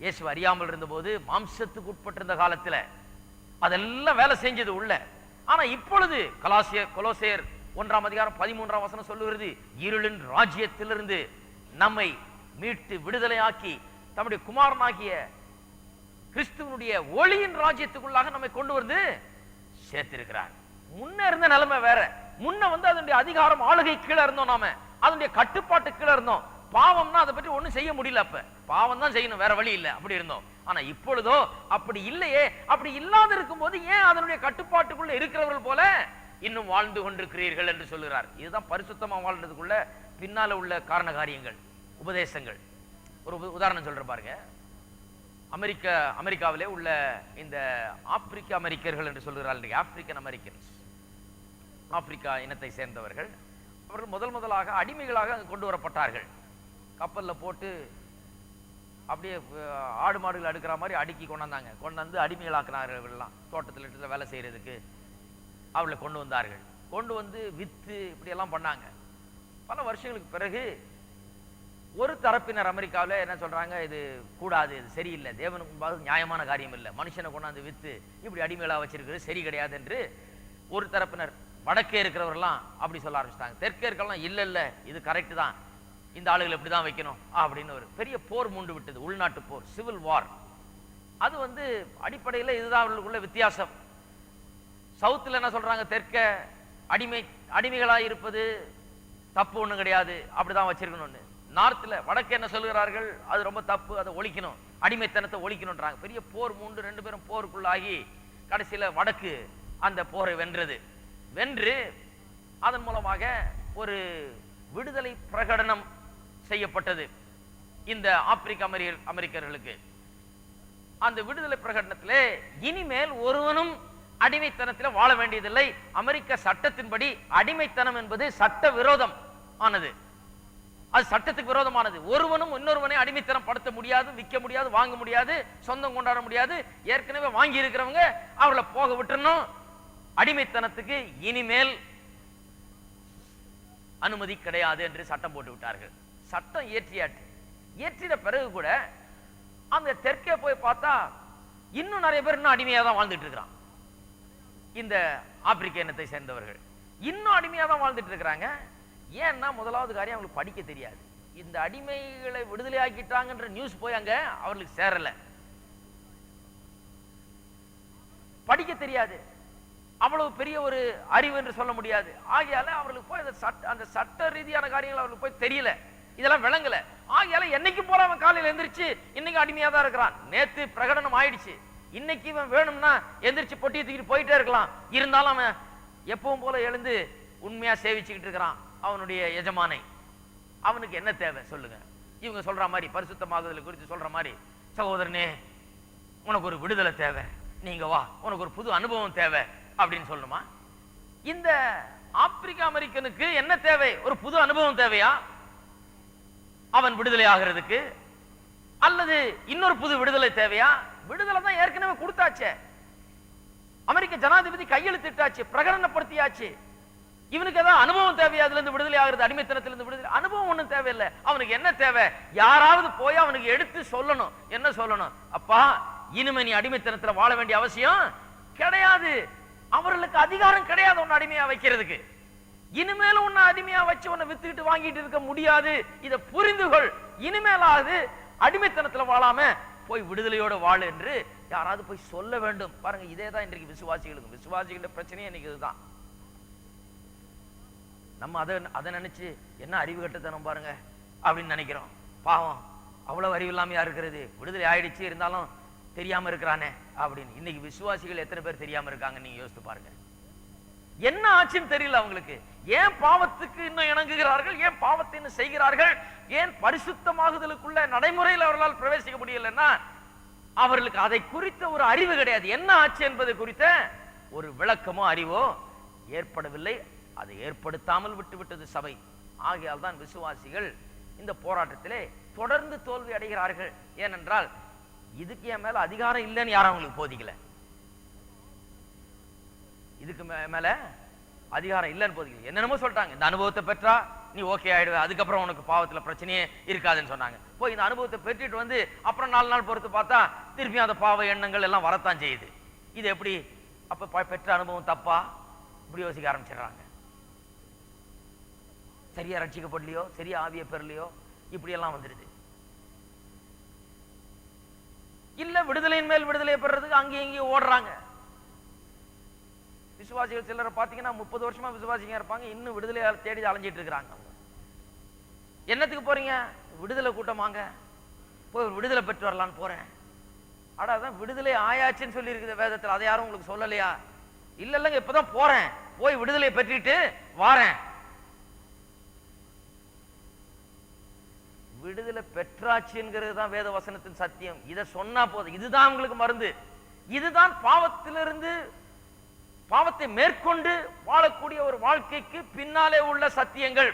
இயேசு அறியாமல் இருந்த போது, மாம்சத்துக்கு உட்பட்டிருந்த காலத்துல அதெல்லாம் வேலை செஞ்சது உள்ள. ஆனா இப்பொழுது கொலோசையர் 1ஆம் அதிகாரம் 13ஆம் வசனம் சொல்லுகிறது, இருளின் ராஜ்யத்திலிருந்து நம்மை மீட்டு விடுதலையாக்கி தம்முடைய குமாரனாகிய கிறிஸ்துவனுடைய ஒளியின் ராஜ்யத்துக்குள்ளாக நம்மை கொண்டு வந்து சேர்த்திருக்கிறார். முன்ன இருந்த நிலைமை வேற. முன்ன வந்து அதனுடைய அதிகாரம் ஆளுகை கீழே இருந்தோம், நாம அதனுடைய கட்டுப்பாட்டு கீழே இருந்தோம். பாவம்னா அதை பற்றி ஒண்ணும் செய்ய முடியல. அப்ப பாவம் தான் செய்யணும், வேற வழி இல்லை, அப்படி இருந்தோம். ஆனா இப்பொழுதோ அப்படி இல்லையே. அப்படி இல்லாத இருக்கும் போது ஏன் அதனுடைய கட்டுப்பாட்டுக்குள்ள இருக்கிறவர்கள் போல இன்னும் வாழ்ந்து கொண்டிருக்கிறீர்கள் என்று சொல்லுகிறார். இதுதான் பரிசுத்தமா வாழ்றதுக்குள்ள பின்னால உள்ள காரண காரியங்கள், உபதேசங்கள். ஒரு உதாரணம் சொல்ற பாருங்க. அமெரிக்காவிலே உள்ள இந்த ஆப்பிரிக்க அமெரிக்கர்கள் என்று சொல்கிறார்கள், ஆப்பிரிக்கன் அமெரிக்கன்ஸ், ஆப்பிரிக்கா இனத்தை சேர்ந்தவர்கள். அவர்கள் முதலாக அடிமைகளாக கொண்டு வரப்பட்டார்கள். கப்பல்ல போட்டு அப்படியே ஆடு மாடுகள் அடுக்கிற மாதிரி அடுக்கி கொண்டாந்தாங்க. கொண்டாந்து அடிமைகளாக்கினார்கள். தோட்டத்தில் வேலை செய்யறதுக்கு அவளை கொண்டு வந்தார்கள். கொண்டு வந்து வித்து இப்படி எல்லாம் பண்ணாங்க. பல வருஷங்களுக்கு பிறகு ஒரு தரப்பினர் அமெரிக்காவில் என்ன சொல்றாங்க, இது கூடாது, இது சரியில்லை, தேவனுக்கு முன்பாக நியாயமான காரியம் இல்லை, மனுஷனை கொண்டாந்து வித்து இப்படி அடிமைகளாக வச்சிருக்கிறது சரி கிடையாது என்று ஒரு தரப்பினர், வடக்கே இருக்கிறவரெல்லாம் அப்படி சொல்ல ஆரம்பிச்சிட்டாங்க. தெற்கே இருக்கலாம் இல்ல இல்ல இது கரெக்ட் தான், இந்த ஆளுகள் இப்படிதான் வைக்கணும் அப்படின்னு ஒரு பெரிய போர் மூண்டு விட்டது, உள்நாட்டு போர், சிவில் வார். அது வந்து அடிப்படையில் இதுதான் அவர்களுக்குள்ள வித்தியாசம். சவுத்தில் என்ன சொல்றாங்க, தெற்க அடிமைகளாக இருப்பது தப்பு ஒண்ணும் கிடையாது, அப்படிதான் வச்சிருக்கணும்னு. நார்த்தில் வடக்கு என்ன சொல்கிறார்கள், அது ரொம்ப தப்பு, அதை ஒழிக்கணும், அடிமைத்தனத்தை ஒழிக்கணும்ன்றாங்க. பெரிய போர் மூண்டு, 2 பேரும் போருக்குள்ளாகி கடைசியில வடக்கு அந்த போரை வென்றது. வென்று அதன் மூலமாக ஒரு விடுதலை பிரகடனம் செய்யப்பட்டது இந்த ஆப்பிரிக்க அமெரிக்கர்களுக்கு. அந்த விடுதலை பிரகடனத்திலே இனிமேல் ஒருவனும் அடிமைத்தனத்தில் வாழ வேண்டியதில்லை. அமெரிக்க சட்டத்தின்படி அடிமைத்தனம் என்பது சட்ட விரோதம் ஆனது, அது சட்டத்துக்கு விரோதமானது. ஒருவனும் இன்னொருவனை அடிமைத்தனம் படுத்த முடியாது, விற்க முடியாது, வாங்க முடியாது, சொந்தம் கொண்டாட முடியாது. ஏற்கனவே வாங்கி இருக்கிறவங்க அவர்களை போக விட்டுறணும். அடிமைத்தனத்துக்கு இனிமேல் அனுமதி கிடையாது என்று சட்டம் போட்டு விட்டார்கள். சட்டம் இயற்றின பிறகு கூட அந்த தெற்கே போய் பார்த்தா இன்னும் நிறைய பேர் இன்னும் அடிமையா தான் வாழ்ந்துட்டு இருக்கிறான். இந்த ஆப்பிரிக்க இனத்தை சேர்ந்தவர்கள் இன்னும் அடிமையா தான் வாழ்ந்துட்டு இருக்கிறாங்க. ஏன்னா முதலாவது காரியம் அவங்களுக்கு படிக்க தெரியாது. இந்த அடிமைகளை விடுதலை ஆக்கிட்டாங்கன்ற நியூஸ் போய் அங்க அவர்களுக்கு சேரல. படிக்க தெரியாது, அவ்வளவு பெரிய ஒரு அறிவு என்று சொல்ல முடியாது. ஆகையால அவர்களுக்கு போய் அந்த சட்ட ரீதியான காரியங்கள் அவர்களுக்கு போய் தெரியல, இதெல்லாம் விளங்கல. ஆகையால என்னைக்கு போற அவன் காலையில் எந்திரிச்சு இன்னைக்கு அடிமையா தான் இருக்கிறான். நேத்து பிரகடனம் ஆயிடுச்சு, இன்னைக்கு இவன் வேணும்னா எந்திரிச்சு பொட்டியை தூக்கிட்டு போயிட்டே இருக்கலாம். இருந்தாலும் அவன் எப்பவும் போல எழுந்து உண்மையா சேவிச்சுக்கிட்டு இருக்கிறான் அவனுடைய எஜமானை. அவனுக்கு என்ன தேவை சொல்லுங்க? இவங்க சொல்ற மாதிரி பரிசுத்தமாகுதல் குறித்து சொல்ற மாதிரி, சகோதரனே உனக்கு ஒரு விடுதலை தேவை, நீங்க வா, உனக்கு ஒரு புது அனுபவம் தேவை அப்படின்னு சொல்லணுமா? இந்த ஆப்பிரிக்க அமெரிக்கனுக்கு என்ன தேவை? ஒரு புது அனுபவம் தேவையா அவன் விடுதலை ஆகிறதுக்கு? அல்லது இன்னொரு புது விடுதலை தேவையா? விடுதலை தான் ஏற்கனவே கொடுத்தாச்சே, அமெரிக்க ஜனாதிபதி கையெழுத்திட்டாச்சு, பிரகடனப்படுத்தியாச்சு. இவனுக்கு ஏதாவது அனுபவம் தேவையா? அதுல இருந்து விடுதலை ஆகிறது, அடிமைத்தனத்திலிருந்து விடுதலை. அனுபவம் ஒண்ணும் தேவையில்லை. அவனுக்கு என்ன தேவை? யாராவது போய் அவனுக்கு எடுத்து சொல்லணும். என்ன சொல்லணும்? அப்பா, இனிமே நீ அடிமைத்தனத்துல வாழ வேண்டிய அவசியம் கிடையாது. அவர்களுக்கு அதிகாரம் கிடையாது உன்னை அடிமையா வைக்கிறதுக்கு. இனிமேல உன்னை அடிமையா வச்சு உன்னை வித்துக்கிட்டு வாங்கிட்டு இருக்க முடியாது. இதை புரிந்துகொள். இனிமேலாவது அடிமைத்தனத்துல வாழாம போய் விடுதலையோட வாழு என்று யாராவது போய் சொல்ல வேண்டும். பாருங்க, இதே தான் இன்றைக்கு விசுவாசிகளோட பிரச்சனையே இன்னைக்கு இதுதான். நம்ம அதை நினைச்சு என்ன அறிவு கட்டத்தனம் பாருங்க அப்படின்னு நினைக்கிறோம். பாவம், அவ்வளவு அறிவு இல்லாமையா இருக்கிறது, விடுதலை ஆயிடுச்சு இருந்தாலும் தெரியாம இருக்கிறானே அப்படின்னு. இன்னைக்கு விசுவாசிகள் எத்தனை பேர் தெரியாம இருக்காங்க நீங்க யோசித்து பாருங்க. என்ன ஆச்சுன்னு தெரியல அவங்களுக்கு. ஏன் பாவத்துக்கு இன்னும் இணங்குகிறார்கள், ஏன் பாவத்தை இன்னும் செய்கிறார்கள், ஏன் பரிசுத்தமாகுதலுக்குள்ள நடைமுறையில் அவர்களால் பிரவேசிக்க முடியலன்னா அவர்களுக்கு அதை குறித்த ஒரு அறிவு கிடையாது. என்ன ஆச்சு என்பது குறித்த ஒரு விளக்கமோ அறிவோ ஏற்படவில்லை. அதை ஏற்படுத்தாமல் விட்டுவிட்டது சபை. ஆகையால் தான் விசுவாசிகள் இந்த போராட்டத்திலே தொடர்ந்து தோல்வி அடைகிறார்கள். ஏனென்றால் இதுக்கு என் மேல அதிகாரம் இல்லைன்னு யாரும் அவங்களுக்கு போதிக்கல. இதுக்கு மேல அதிகாரம் இல்லைன்னு போதிக்கல. என்னென்னமோ சொல்லிட்டாங்க, இந்த அனுபவத்தை பெற்றா நீ ஓகே ஆயிடுவ, அதுக்கப்புறம் உனக்கு பாவத்துல பிரச்சனையே இருக்காதுன்னு சொன்னாங்க. போய் இந்த அனுபவத்தை பெற்றுட்டு வந்து அப்புறம் 4 நாள் பொறுத்து பார்த்தா திருப்பியும் அந்த பாவ எண்ணங்கள் எல்லாம் வரத்தான் செய்யுது. இது எப்படி? அப்ப பெற்ற அனுபவம் தப்பா? இப்படி யோசிக்க ஆரம்பிச்சிடறாங்க. சரியா ரட்சிக்கப்படலையோ, சரியா ஆவிய பெறலையோ, இப்படி எல்லாம் வந்துடுது. இல்ல விடுதலையின் மேல் விடுதலை பெறதுக்கு அங்கேயும் இங்கேயும் ஓடுறாங்க. விசுவாசிகள் சிலரை பாத்தீங்கன்னா 30 வருஷமா விசுவாசிங்க இருப்பாங்க, இன்னும் விடுதலையை தேடி அலைஞ்சிட்டு இருக்கிறாங்க. என்னத்துக்கு போறீங்க? விடுதலை கூட்டம் வாங்க, போய் விடுதலை பெற்று வரலான்னு போறேன். அதான் விடுதலை ஆயாச்சுன்னு சொல்லி இருக்குது வேதத்தில், அதை யாரும் உங்களுக்கு சொல்லலையா? இல்ல இல்லங்க, இப்பதான் போறேன், போய் விடுதலை பெற்றிட்டு வாரேன். விடுதலை பெற்றாச்சுங்கிறது தான் வேத வசனத்தின் சத்தியம். இதை சொன்னா போதும், இதுதான் உங்களுக்கு மருந்து. இதுதான் பாவத்திலிருந்து பாவத்தை மேற்கொண்டு வாழக்கூடிய ஒரு வாழ்க்கைக்கு பின்னாலே உள்ள சத்தியங்கள்.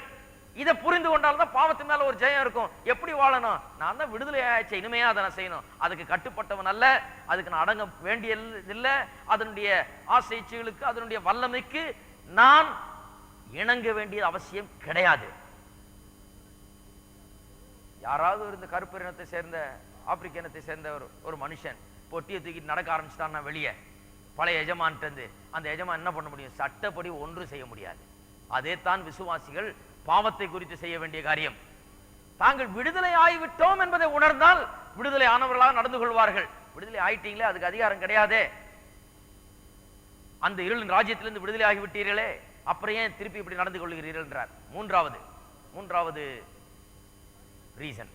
இதை புரிந்து கொண்டால்தான் பாவத்து மேல ஒரு ஜெயம் இருக்கும். எப்படி வாழணும்? நான் தான் விடுதலை ஆயிடுச்சு, இனிமையா அதை நான் செய்யணும். அதுக்கு கட்டுப்பட்டவன் அல்ல, அதுக்கு நான் அடங்க வேண்டியதில்லை. அதனுடைய ஆசைகளுக்கு, அதனுடைய வல்லமைக்கு நான் இணங்க வேண்டிய அவசியம் கிடையாது. யாராவது இந்த கருப்பு இனத்தை சேர்ந்த, ஆப்பிரிக்க இனத்தை சேர்ந்த ஒரு மனுஷன் பொட்டியை தூக்கி நடக்க ஆரம்பிச்சுட்டான்னா வெளியே பழைய எஜமான்ட்டு, அந்த எஜமான் என்ன பண்ண முடியும்? சட்டப்படி ஒன்றும் செய்ய முடியாது. அதே தான் விசுவாசிகள் பாவத்தை குறித்து செய்ய வேண்டிய காரியம். தாங்கள் விடுதலை ஆகிவிட்டோம் என்பதை உணர்ந்தால் விடுதலை ஆனவர்களாக நடந்து கொள்வார்கள். விடுதலை ஆயிட்டீங்களே, அதுக்கு அதிகாரம் கிடையாதே. அந்த இருளின் ராஜ்யத்திலிருந்து விடுதலை ஆகிவிட்டீர்களே, அப்புறம் ஏன் திருப்பி இப்படி நடந்து கொள்கிறீர்கள் என்றார். மூன்றாவது ரீசன்,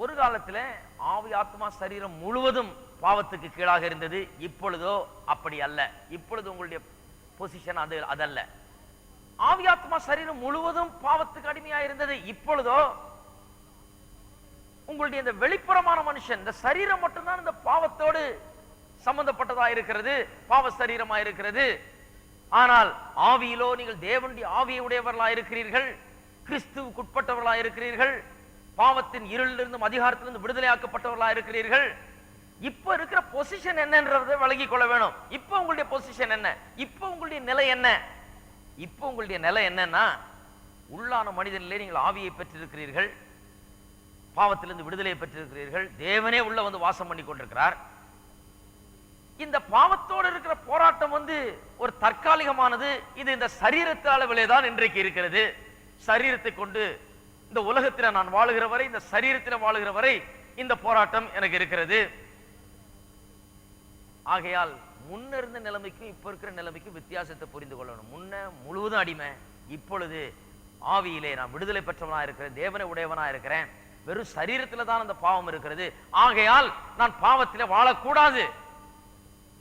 ஒரு காலத்தில் ஆவி ஆத்மா சரீரம் முழுவதும் பாவத்துக்கு கீழாக இருந்தது. இப்பொழுதோ அப்படி அல்ல. இப்பொழுது உங்களுடைய பொசிஷன் அதல்ல. ஆவி ஆத்மா சரீரம் முழுவதும் பாவத்துக்கு அடிமையா இருந்தது. இப்பொழுதோ உங்களுடைய இந்த வெளிப்புறமான மனுஷன், இந்த சரீரம் மட்டும்தான் இந்த பாவத்தோடு சம்பந்தப்பட்டதா இருக்கிறது, பாவ சரீரமா இருக்கிறது. ஆனால் ஆவியிலோ நீங்கள் தேவனுடைய ஆவியுடையவர்களா இருக்கிறீர்கள், கிறிஸ்துவுக்கு உட்பட்டவர்களா இருக்கிறீர்கள், பாவத்தின் இருளிலிருந்தும் அதிகாரத்திலிருந்து விடுதலையாக்கப்பட்டவர்களா இருக்கிறீர்கள். இப்ப இருக்கிற பொசிஷன் என்னன்றதை விளங்கிக் கொள்ள வேணும். இப்ப உங்களுடைய பொசிஷன் என்ன? இப்ப உங்களுடைய நிலை என்ன? இப்ப உங்களுடைய நிலை என்னன்னா, உள்ளான மனிதனிலே நீங்கள் ஆவியை பெற்றிருக்கிறீர்கள், பாவத்திலிருந்து விடுதலையை பெற்றிருக்கிறீர்கள், தேவனே உள்ள வந்து வாசம் பண்ணி கொண்டிருக்கிறார். இந்த பாவத்தோடு இருக்கிற போராட்டம் ஒரு தற்காலிகமானது. இது இந்த சரீரத்து அளவிலே தான் இன்றைக்கு இருக்கிறது. சரீரத்தை கொண்டு இந்த உலகத்தில் நான் வாழுகிற வரை, இந்த சரீரத்தில் வாழுகிற வரை இந்த போராட்டம் எனக்கு இருக்கிறது. ஆகையால் முன்ன இருந்த நிலைமைக்கும் இப்ப இருக்கிற நிலைமைக்கும் வித்தியாசத்தை புரிந்து கொள்ளணும். முன்ன முழுவதும் அடிமை, இப்பொழுது ஆவியிலே நான் விடுதலை பெற்றவனா இருக்கிறேன், தேவனை உடையவனா இருக்கிறேன். வெறும் சரீரத்தில் தான் அந்த பாவம் இருக்கிறது. ஆகையால் நான் பாவத்திலே வாழக்கூடாது.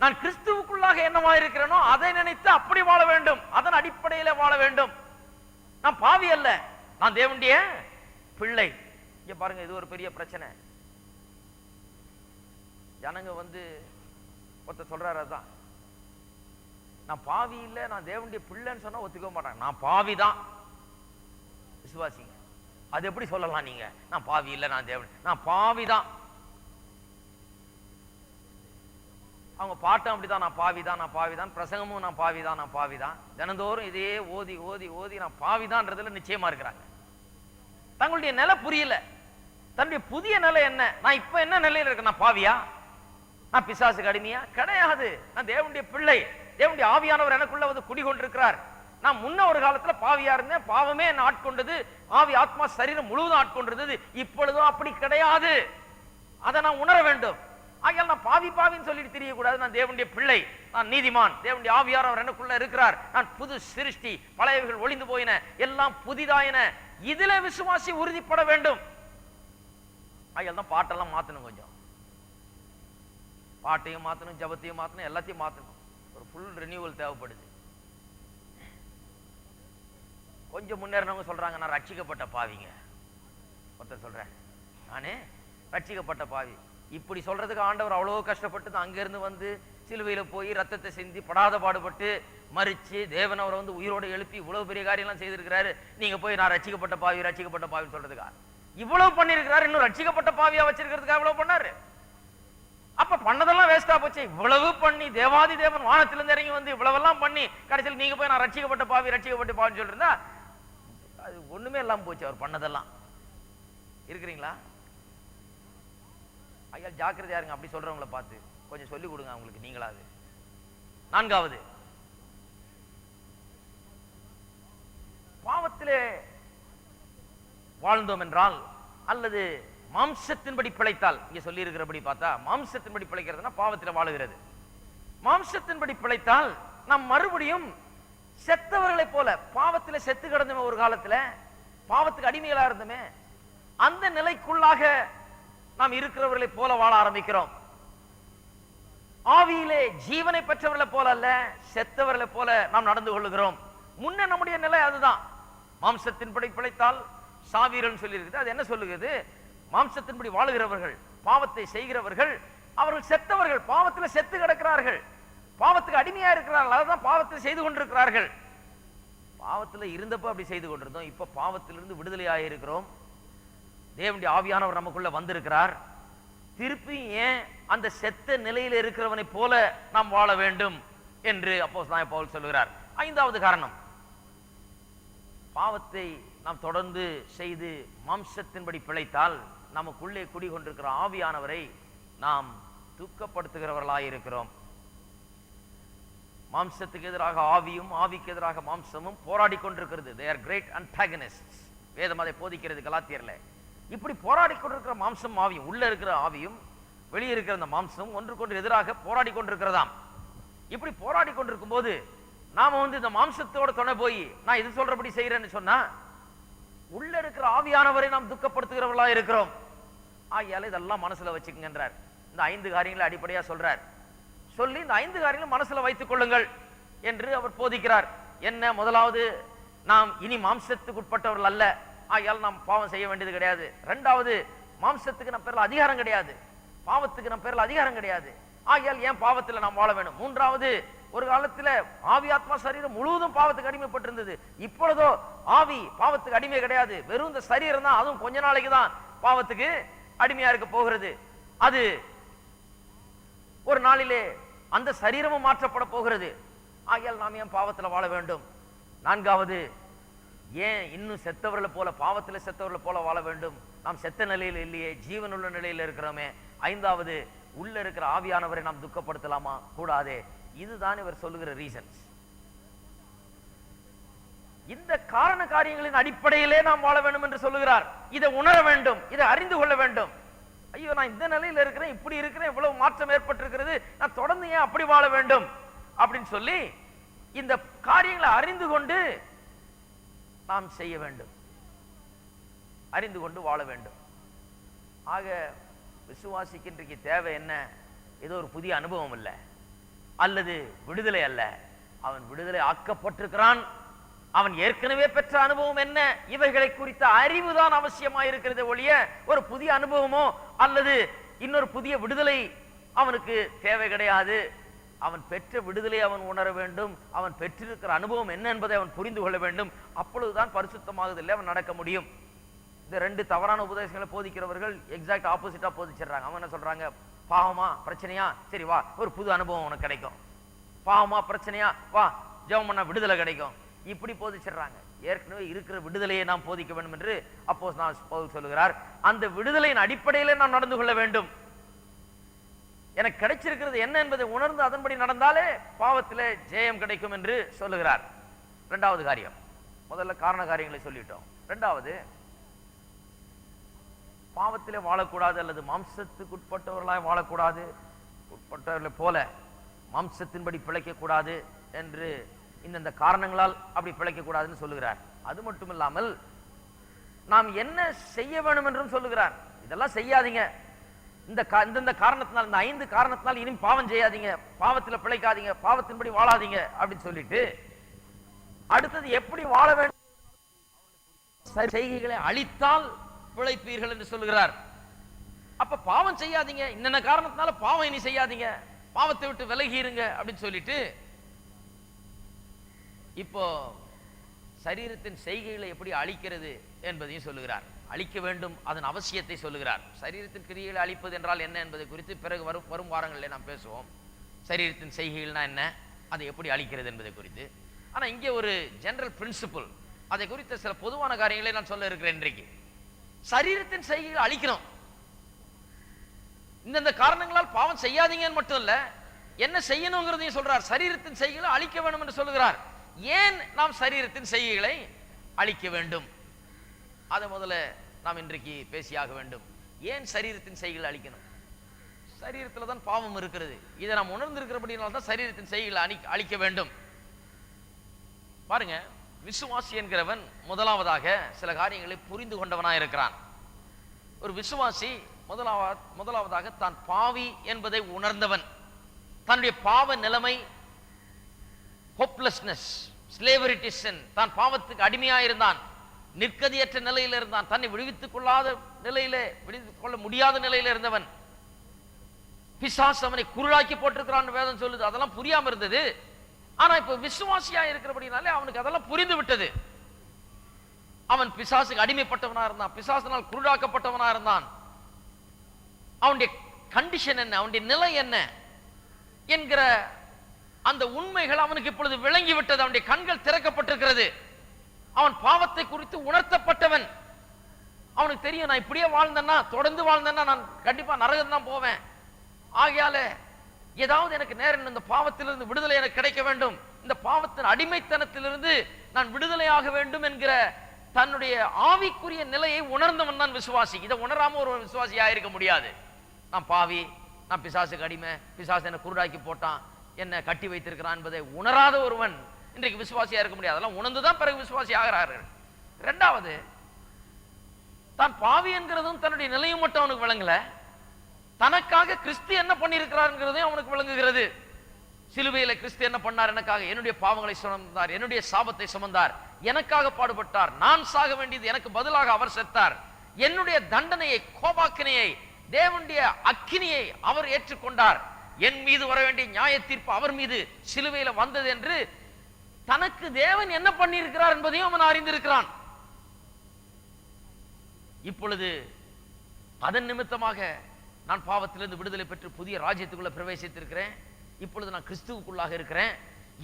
நான் கிறிஸ்துவுக்குள்ளாக என்னவா இருக்கிறேனோ அதை நினைத்து அப்படி வாழ வேண்டும், அதன் அடிப்படையில வாழ வேண்டும். நான் பாவி அல்ல, நான் தேவனுடைய பிள்ளை. இங்க பாருங்க, இது ஒரு பெரிய பிரச்சனை. ஜனங்க ஒருத்தர் சொல்றாரு, அதான் நான் பாவி இல்ல, நான் தேவனுடைய பிள்ளைன்னு சொன்னா ஒத்துக்க மாட்டாங்க. நான் பாவி தான். விசுவாசிங்க, அது எப்படி சொல்லலாம் நீங்க? நான் பாவி இல்ல, நான் பாவி தான். அவங்க பாட்டும் அப்படிதான், நான் பாவிதான், நான் பாவிதான். பிரசங்கமும் நான் பாவிதான், நான் பாவிதான். தினந்தோறும் இதே ஓதி ஓதி ஓதி நான் பாவிதான்றதுல நிச்சயமா இருக்கிறாங்க. தங்களுடைய நிலை புரியல. தன்னுடைய புதிய நிலை என்ன? நான் இப்ப என்ன நிலையில இருக்கேன்? நான் பாவியா? நான் பிசாசுக்கு அடிமையா? கிடையாது. நான் தேவனுடைய பிள்ளை. தேவனுடைய ஆவியானவர் எனக்குள்ள குடிகொண்டிருக்கிறார். நான் முன்ன ஒரு காலத்துல பாவியா இருந்தேன், பாவமே என்ன ஆட்கொண்டது, ஆவி ஆத்மா சரீரம் முழுவதும் ஆட்கொண்டிருந்தது. இப்பொழுதும் அப்படி கிடையாது. அதை நான் உணர வேண்டும். ஆகையால் நான் பாவி பாவின்னு சொல்லிட்டு தெரியக்கூடாது. நான் தேவனுடைய பிள்ளை, நான் நீதிமான், தேவனுடைய ஆவியார் அவர் எனக்குள்ள இருக்கிறார், நான் புது சிருஷ்டி, பழையவைகள் ஒளிந்து போயின, எல்லாம் புதிதாயின, இதுல விசுவாசி உறுதிப்பட வேண்டும். ஆகையால் தான் பாட்டெல்லாம் மாத்தணும், கொஞ்சம் பாட்டையும் மாத்தணும், ஜபத்தையும் மாத்தணும், எல்லாத்தையும் மாத்தணும். ஒரு ஃபுல் ரினியூவல் தேவைப்படுது. கொஞ்சம் முன்னேறினவங்க சொல்றாங்க, நான் ரட்சிக்கப்பட்ட பாவிங்க. ஒருத்தர் சொல்றேன், நானே ரட்சிக்கப்பட்ட பாவி. இப்படி சொல்றதுக்கு ஆண்டவர் அவ்வளோ கஷ்டப்பட்டு அங்கிருந்து வந்து சிலுவையில போய் ரத்தத்தை சிந்தி படாத பாடுபட்டு மறிச்சு தேவன் அவரை வந்து உயிரோடு எழுப்பி இவ்வளவு பெரிய காரியம்லாம் செய்திருக்கிறாரு. நீங்க போய் நான் ரட்சிக்கப்பட்ட பாவி ரட்சிக்கப்பட்ட பாவின்னு சொல்றதுக்கா? இவ்வளவு பண்ணிருக்கிறாரு, இன்னும் ரட்சிக்கப்பட்ட பாவியா வச்சிருக்கிறதுக்காக இவ்வளவு பண்ணாரு. அப்ப பண்ணதெல்லாம் வேஸ்டா போச்சு. இவ்வளவு பண்ணி தேவாதி தேவன் வானத்திலிருந்து இறங்கி வந்து இவ்வளவெல்லாம் பண்ணி கடைசியில் நீங்க போய் நான் ரட்சிக்கப்பட்ட பாவி ரட்சிக்கப்பட்ட பாவின்னு சொல்லிருந்தா அது ஒண்ணுமே இல்லாம போச்சு. அவர் பண்ணதெல்லாம் இருக்கிறீங்களா? ஐயா ஜாக்கிரதையா இருங்க, அப்படி சொல்றவங்களை பார்த்து கொஞ்சம் சொல்லிக் கொடுங்க அவங்களுக்கு நீங்களாவது. நான்காவது, பாவத்திலே வாழ்ந்தோம் என்றால் அல்லது மாம்சத்தின்படி பிழைத்தால், இங்க சொல்லி இருக்கிறபடி பார்த்தா மாம்சத்தின்படி பிழைக்கிறதுனா பாவத்தில் வாழுகிறது. மாம்சத்தின்படி பிழைத்தால் நாம் மறுபடியும் செத்தவர்களை போல பாவத்திலே செத்து கிடந்தோமே, ஒரு காலத்துல பாவத்துக்கு அடிமைகளா இருந்தோமே, அந்த நிலைக்குள்ளாக நாம் இருக்கிறவர்களை போல வாழ ஆரம்பிக்கிறோம். ஆவியிலே ஜீவனை பெற்றவர்களை போல அல்ல, செத்தவர்களை போல நாம் நடந்து கொள்ளுகிறோம். முன்ன நம்முடைய நிலை அதுதான். மாம்சத்தின்படி பிழைத்தால் சாவீரன் சொல்லி இருக்குது. அது என்ன சொல்லுகிறது? மாம்சத்தின்படி வாழுகிறவர்கள், பாவத்தை செய்கிறவர்கள், அவர்கள் செத்தவர்கள், பாவத்தில் செத்து கிடக்கிறார்கள், பாவத்துக்கு அடிமையா இருக்கிறார்கள். அதுதான் பாவத்தில் செய்து கொண்டிருக்கிறார்கள். பாவத்தில் இருந்தப்ப அப்படி செய்து கொண்டிருந்தோம், இப்ப பாவத்திலிருந்து விடுதலை ஆகியிருக்கிறோம். தேவனுடைய ஆவியானவர் நமக்குள்ள வந்திருக்கிறார். திருப்பி ஏன் அந்த செத்த நிலையில் இருக்கிறவனை போல நாம் வாழ வேண்டும் என்று அப்போஸ்தலனாகிய பவுல் சொல்கிறார். ஐந்தாவது காரணம், பாவத்தை நாம் தொடர்ந்து செய்து மாம்சத்தின்படி பிழைத்தால் நமக்குள்ளே குடிகொண்டிருக்கிற ஆவியானவரை நாம் துக்கப்படுத்துகிறவர்களாயிருக்கிறோம். மாம்சத்துக்கு எதிராக ஆவியும் ஆவிக்கு எதிராக மாம்சமும் போராடி கொண்டிருக்கிறது. they are great antagonists. வேதம் அதை போதிக்கிறது கலாத்தியர்ல. இப்படி போராடி கொண்டிருக்கிற மாம்சம் ஆவியும், உள்ள இருக்கிற ஆவியும் வெளியே இருக்கிற அந்த மாம்சம் ஒன்றுக்கொன்று எதிராக போராடி கொண்டிருக்கிறதாம். இப்படி போராடி கொண்டிருக்கும் போது நாம வந்து இந்த மாம்சத்தோட துணை போய் நான் இது சொல்றபடி செய்யறேன்னு சொன்னா உள்ள இருக்கிற ஆவியானவரை நாம் துக்கப்படுத்துகிறவர்களா இருக்கிறோம். ஆகையால இதெல்லாம் மனசுல வச்சுக்கங்கன்றார். இந்த 5 காரியங்களை அடிப்படையா சொல்றார். சொல்லி இந்த 5 காரியங்களும் மனசுல வைத்துக் கொள்ளுங்கள் என்று அவர் போதிக்கிறார். என்ன? முதலாவது, நாம் இனி மாம்சத்துக்கு உட்பட்டவர்கள் அல்ல, ஆகையால் நாம் பாவம் செய்ய வேண்டியது கிடையாது. இரண்டாவது, மாம்சத்துக்கு நம்ம பேர்ல அதிகாரம் கிடையாது, பாவத்துக்கு நம்ம பேர்ல அதிகாரம் கிடையாது, ஆகையால் ஏன் பாவத்துல நாம் வாழ வேண்டும். மூன்றாவது, ஒரு காலத்துல ஆவி ஆத்மா சரீரம் முழுவதும் பாவத்துக்கு அடிமைப்பட்டிருந்தது. இப்பொழுதோ ஆவி பாவத்துக்கு அடிமை கிடையாது, வெறும் இந்த சரீரம் தான், அதுவும் கொஞ்ச நாளைக்கு தான் பாவத்துக்கு அடிமையா இருக்க போகிறது. அது ஒரு நாளிலே அந்த சரீரமும் மாற்றப்பட போகிறது. ஆகையால் நாம் ஏன் பாவத்துல வாழ வேண்டும். நான்காவது, ஏன் இன்னும் செத்தவர்களை போல, பாவத்துல செத்தவர்களை போல வாழ வேண்டும்? நாம் செத்த நிலையில் இல்லையே, ஜீவனுள்ள நிலையில் இருக்கிறோமே. ஐந்தாவது, உள்ள இருக்கிற ஆவியானவரை நாம் துக்கப்படுத்தலாமா? கூடாதே. இதுதான் இவர் சொல்லுகிற ரீசன்ஸ். இந்த காரண காரியங்களின் அடிப்படையிலே நாம் வாழ வேண்டும் என்று சொல்லுகிறார். இதை உணர வேண்டும், இதை அறிந்து கொள்ள வேண்டும். ஐயோ, நான் இந்த நிலையில் இருக்கிறேன், இப்படி இருக்கிறேன், இவ்வளவு மாற்றம் ஏற்பட்டிருக்கிறது, நான் தொடர்ந்து ஏன் அப்படி வாழ வேண்டும் அப்படின்னு சொல்லி இந்த காரியங்களை அறிந்து கொண்டு நாம் செய்ய வேண்டும், அறிந்து கொண்டு வாழ வேண்டும். ஆக விசுவாசிக்கு இன்றைக்கு தேவை என்ன? ஏதோ ஒரு புதிய அனுபவம் இல்லை, அல்லது விடுதலை அல்ல. அவன் விடுதலை ஆக்கப்பட்டிருக்கிறான். அவன் ஏற்கனவே பெற்ற அனுபவம் என்ன? இவைகளை குறித்த அறிவுதான் அவசியமாயிருக்கிறது ஒழிய ஒரு புதிய அனுபவமோ அல்லது இன்னொரு புதிய விடுதலை அவனுக்கு தேவை கிடையாது. அவன் பெற்ற விடுதலை அவன் உணர வேண்டும். அவன் பெற்றிருக்கிற அனுபவம் என்ன என்பதை அவன் புரிந்து கொள்ள வேண்டும். அப்பொழுதுதான் பரிசுத்தமாகுதில்லை அவன் நடக்க முடியும். இந்த 2 தவறான உபதேசங்களை போதிக்கிறவர்கள் எக்ஸாக்ட் ஆப்போசிட்டா போதிச்சிடறாங்க. அவங்க என்ன சொல்றாங்க? பாவமா பிரச்சனையா, சரி வா, ஒரு புது அனுபவம் உனக்கு கிடைக்கும். பாவமா பிரச்சனையா, வா, ஜெபம் பண்ணா விடுதலை கிடைக்கும். இப்படி போதிச்சிடறாங்க. ஏற்கனவே இருக்கிற விடுதலையை நாம் போதிக்க வேண்டும் என்று அப்போஸ்தலனாகிய பவுல் சொல்லுகிறார். அந்த விடுதலையின் அடிப்படையிலே நாம் நடந்து கொள்ள வேண்டும். எனக்கு கிடைச்சிருக்கிறது என்ன என்பதை உணர்ந்து அதன்படி நடந்தாலே பாவத்திலே ஜெயம் கிடைக்கும் என்று சொல்லுகிறார். இரண்டாவது காரியம், முதல்ல காரண காரியங்களை சொல்லிட்டோம். இரண்டாவது, பாவத்திலே வாழக்கூடாது, அல்லது மாம்சத்துக்கு உட்பட்டவர்களாய் வாழக்கூடாது, உட்பட்டவர்களை போல மாம்சத்தின்படி பிழைக்கக்கூடாது என்று இந்த காரணங்களால் அப்படி பிழைக்கக்கூடாதுன்னு சொல்லுகிறார். அது மட்டும் இல்லாமல் நாம் என்ன செய்ய வேண்டும் என்றும் சொல்லுகிறார். இதெல்லாம் செய்யாதீங்க, இந்த காரணத்தினால், இந்த 5 காரணத்தினால் இனி பாவம் செய்யாதீங்க, பாவத்தில் பிழைக்காதீங்க, பாவத்தின்படி வாழாதீங்க அப்படின்னு சொல்லிட்டு அடுத்தது எப்படி வாழ வேண்டும், செய்கைகளை அழித்தால் பிழைப்பீர்கள் என்று சொல்லுகிறார். அப்ப பாவம் செய்யாதீங்க, இன்னென்ன காரணத்தினால பாவம் இனி செய்யாதீங்க, பாவத்தை விட்டு விலகி இருங்க அப்படின்னு சொல்லிட்டு இப்போ சரீரத்தின் செய்கைகளை எப்படி அழிக்கிறது என்பதையும் சொல்லுகிறார். அழிக்க வேண்டும், அதன் அவசியத்தை சொல்லுகிறார். சரீரத்தின் கிரியைகளை அழிப்பது என்றால் என்ன என்பதை குறித்து பிறகு வரும் வாரங்களில் நாம் பேசுவோம். சரீரத்தின் செய்கைகள்னா என்ன, அதை எப்படி அழிக்கிறது என்பதை குறித்து. ஆனா இங்கே ஒரு ஜெனரல் பிரின்சிபிள், அதை குறித்த சில பொதுவான காரியங்களை நான் சொல்ல இருக்கிறேன். இன்றைக்கு சரீரத்தின் செய்கைகள் அழிக்கணும். இந்த காரணங்களால் பாவம் செய்யாதீங்கன்னு மட்டும் இல்ல, என்ன செய்யணுங்கிறதையும் சொல்றார். சரீரத்தின் செய்கைகளை அழிக்க வேண்டும் என்று சொல்லுகிறார். ஏன் நாம் சரீரத்தின் செய்கைகளை அழிக்க வேண்டும், அதை முதல்ல நாம் இன்றைக்கு பேசியாக வேண்டும். ஏன் சரீரத்தின் செய்கைகளை அழிக்கணும்? சரீரத்தில் தான் பாவம் இருக்கிறது. இதை நாம் உணர்ந்திருக்கிறபடியால் தான் சரீரத்தின் செய்கைகளை அழிக்க வேண்டும். பாருங்க, விசுவாசி என்கிறவன் முதலாவதாக சில காரியங்களை புரிந்து கொண்டவனாக இருக்கிறான். ஒரு விசுவாசி முதலாவதாக தான் பாவி என்பதை உணர்ந்தவன். தன்னுடைய பாவ நிலைமை, ஹோப்லெஸ்னஸ், ஸ்லேவரி டு சின், தான் பாவத்துக்கு அடிமையாயிருந்தான், நிற்கதியற்ற நிலையில் இருந்தான், தன்னை விடுவித்துக் கொள்ளாத நிலையிலே, விடுவித்துக் கொள்ள முடியாத நிலையில் இருந்தவன். பிசாசு அவனை குருடாக்கி போட்டிருக்கிறான் வேதம் சொல்லுது. அதெல்லாம் புரியாம இருந்தது. ஆனா இப்ப விசுவாசியா இருக்கிறபடினாலே அவனுக்கு அதெல்லாம் புரிந்து விட்டது. அவன் பிசாசுக்கு அடிமைப்பட்டவனா இருந்தான், பிசாசினால் குருடாக்கப்பட்டவனா இருந்தான். அவனுடைய கண்டிஷன் என்ன, அவனுடைய நிலை என்ன என்கிற அந்த உண்மைகள் அவனுக்கு இப்பொழுது விளங்கிவிட்டது. அவனுடைய கண்கள் திறக்கப்பட்டிருக்கிறது. அவன் பாவத்தை குறித்து உணர்த்தப்பட்டவன். அவனுக்கு தெரியும், நான் இப்படியே வாழ்ந்தேன்னா, தொடர்ந்து வாழ்ந்தேன்னா நான் கண்டிப்பா நரகம் தான் போவேன். ஆகையால ஏதாவது எனக்கு நேரம், இந்த பாவத்திலிருந்து விடுதலை எனக்கு கிடைக்க வேண்டும், இந்த பாவத்தின் அடிமைத்தனத்திலிருந்து நான் விடுதலையாக வேண்டும் என்கிற தன்னுடைய ஆவிக்குரிய நிலையை உணர்ந்தவன் தான் விசுவாசி. இதை உணராம ஒரு விசுவாசியா இருக்க முடியாது. நான் பாவி, நான் பிசாசுக்கு அடிமை, பிசாசு என்ன குருடாக்கி போட்டான், என்ன கட்டி வைத்திருக்கிறான் என்பதை உணராத ஒருவன் இன்றைக்கு விசுவாசியா இருக்க முடியாது. அதெல்லாம் உணர்ந்துதான் பிறகு விசுவாசி ஆகிறார்கள். இரண்டாவது, தான் பாவி என்கிறதும் தன்னுடைய நிலையும் மட்டும் அவனுக்கு விளங்கல, தனக்காக கிறிஸ்து என்ன பண்ணியிருக்கிறார் அவனுக்கு விளங்குகிறது. சிலுவையில கிறிஸ்து என்ன பண்ணார், எனக்காக என்னுடைய பாவங்களை சுமந்தார், என்னுடைய சாபத்தை சுமந்தார், எனக்காக பாடுபட்டார், நான் சாக வேண்டியது எனக்கு பதிலாக அவர் செத்தார், என்னுடைய தண்டனையை, கோபாக்கினையை, தேவனுடைய அக்கினியை அவர் ஏற்றுக்கொண்டார், என் மீது வர வேண்டிய நியாய தீர்ப்பு அவர் மீது சிலுவையில வந்தது என்று தனக்கு தேவன் என்ன பண்ணியிருக்கிறார் என்பதையும் அவன் அறிந்திருக்கிறான். இப்பொழுது அதன் நிமித்தமாக நான் பாவத்திலிருந்து விடுதலை பெற்று புதிய ராஜ்யத்துக்குள்ள பிரவேசித்திருக்கிறேன், இப்பொழுது நான் கிறிஸ்துவுக்குள்ளாக இருக்கிறேன்.